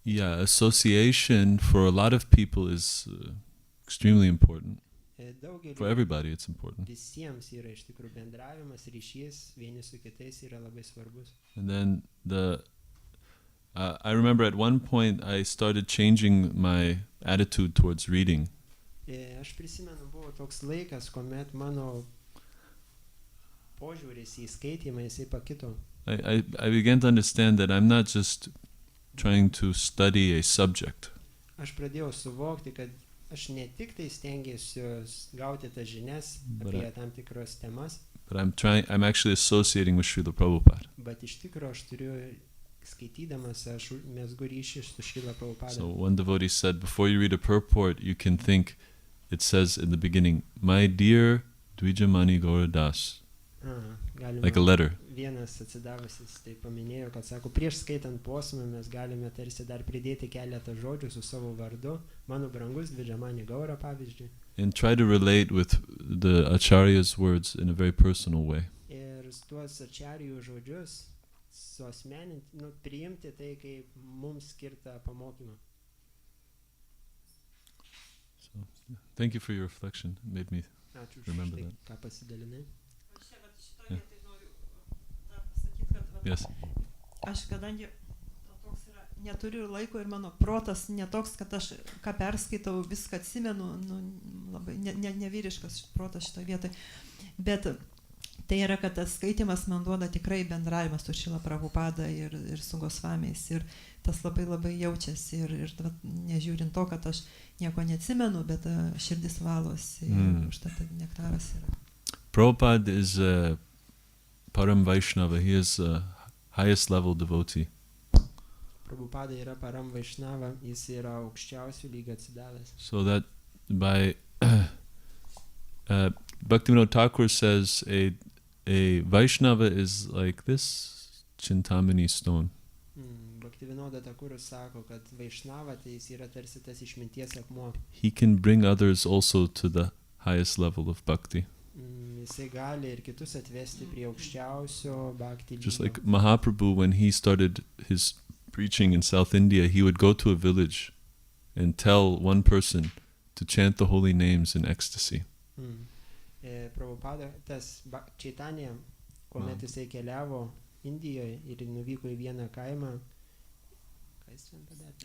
association for a lot of people is extremely important. For everybody it's important. Visiems yra iš tikrųjų bendravimas, ryšys vieni su kitais yra labai svarbus. And then I remember at one point I started changing my attitude towards reading. Aš prisimenu, buvo toks laikas, kuomet mano požiūris į skaitymą jisai pakito. I began to understand that I'm not just trying to study a subject. Aš pradėjau suvokti, kad aš ne tik tai stengiuosi gauti tas žinias apie tam tikras temas, but I'm actually associating with Srila Prabhupada. bet iš tikrųjų aš turiu skaitydamas aš mezgu ryšį su Šrila Prabhupada. So one devotee said, before you read a purport, you can think, it says in the beginning, my dear Dvijamani Gaura Das, Galima, like a letter. Vienas atsidavusis tai paminėjo, kad sako, prieš skaitant posmą mes galime tarsi dar pridėti keletą žodžių su savo vardu, mano brangus Dvijamani Gaura pavyzdžiui. And try to relate with the Acharya's words in a very personal way. Ir tuos acharyų žodžius suasmeninti, priimti tai kaip mums skirtą pamokymą. So, thank you for your reflection. It made me Ačiū už remember tai, that. ką pasidalinai. Aš čia vat šitoj vietoj noriu dar pasakyt, kad vat Yes. aš kadangi toks yra, neturiu laiko ir mano protas netoks, kad aš ką perskaitau, viską atsimenu, labai nevyriškas protas šitoj vietoj. Bet tai yra, kad tas skaitimas man duoda tikrai bendravimas su Šrila Prabhupada ir su Gosvamiais. Ir tas labai jaučiasi. Ir nežiūrint to, kad aš nieko neatsimenu, bet širdis valosi. Ir užtat nektaras yra. Prabhupada is a Param Vaishnava. He is a highest level devotee. Prabhupada yra Param Vaishnava, jis yra aukščiausių lygio atsidavęs. So that by Bhaktivinoda Thakur says a Vaishnava is like this Chintamani stone. Bhaktivinoda Thakur sako, kad Vaishnava tai jis yra tarsi tas išminties akmuo. He can bring others also to the highest level of bhakti. Jisai gali ir kitus atvesti prie aukščiausio bhakti lygio. Just like Mahaprabhu, when he started his preaching in South India, he would go to a village and tell one person to chant the holy names in ecstasy. Prabhupada, tas Chaitanya, kuomet jisai keliavo Indijoje ir nuvyko į vieną kaimą,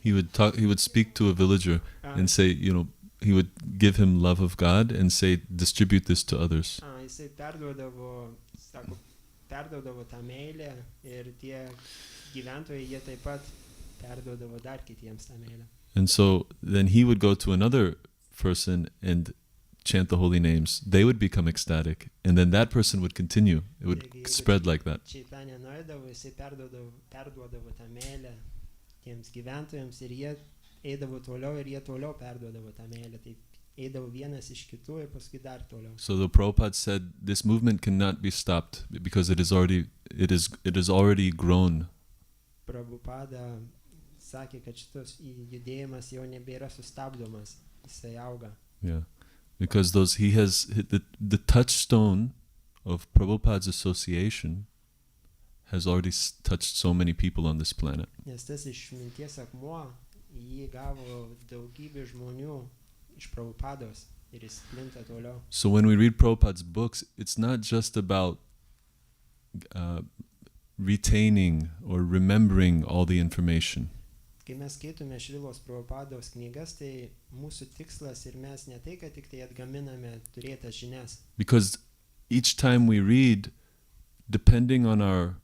he would speak to a villager and say, he would give him love of God and say, distribute this to others. Jisai perduodavo tą meilę ir tie gyventojai, jie taip pat perduodavo dar kitiems tą meilę. And so then he would go to another person and chant the holy names. They would become ecstatic, and then that person would continue. It would spread like that. Chaitanya nueidavo, jisai perduodavo tą meilę tiems gyventojams ir jie eidavo toliau ir jie toliau perduodavo tą meilę. Tai eidavo vienas iš kitų ir paskui dar toliau. So the Prabhupada said this movement cannot be stopped because it is already grown. Prabhupada sakė, kad šitas judėjimas jau nebėra sustabdomas, jisai auga. Yeah. Because he has the touchstone of Prabhupada's association has already touched so many people on this planet. Nes tas išminties akmuo, jį gavo daugybė žmonių iš Prabhupados ir jis plinta toliau. So when we read Prabhupada's books, it's not just about retaining or remembering all the information. Kai mes skaitome Šrilos Prabhupados knygas, tai mūsų tikslas ir mes ne tai, kad tik tai atgaminame turėtas žinias. Because each time we read, depending on our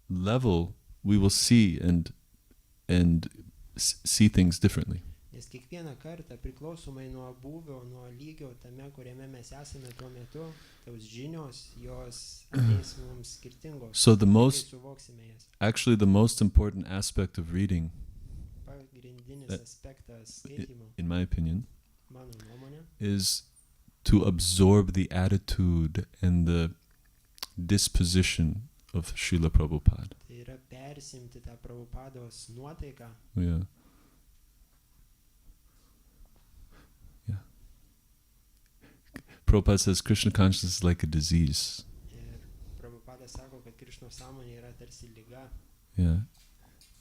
level, we will see and see things differently. Nes kiekvieną kartą priklausomai nuo būvio, nuo lygio tame, kuriame mes esame tuo metu, tos žinios, jos ateis mums skirtingos. So suvoksime jas. Actually the most important aspect of reading, in my opinion, is to absorb the attitude and the disposition of Srila Prabhupada. Yeah. Yeah. Prabhupada says Krishna consciousness is like a disease. Yeah.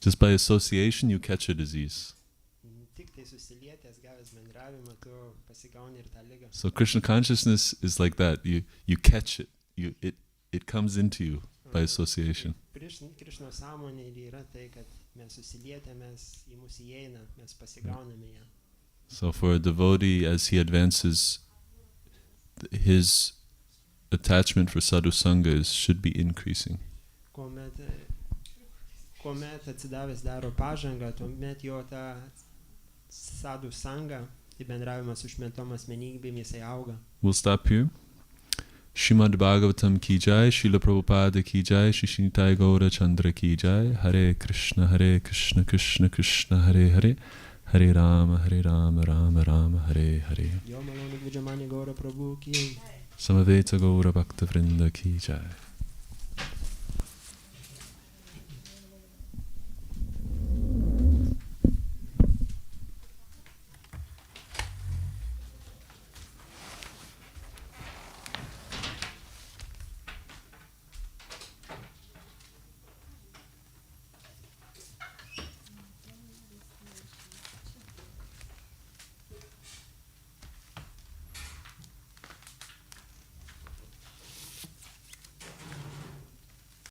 Just by association you catch a disease. So Krishna consciousness is like that. You catch it. It comes into you by association. So for a devotee, as he advances, his attachment for sadhu sangha should be increasing. Kuomet atsidavęs daro pažangą, tuomet jo ta sadhu sanga, tai bendravimas su šventom asmenybėmis, jisai auga. We'll stop here. Shrimad Bhagavatam ki jai, Srila Prabhupada ki jai, Shri Nitai Gaura Chandra ki jai. Hare Krishna, Krishna Krishna, Hare Hare, Hare Rama, Rama Rama, Hare Hare. Dvijamani Gaura prabhu ki. Samaveta Gaura Bhakta Vrinda ki jai.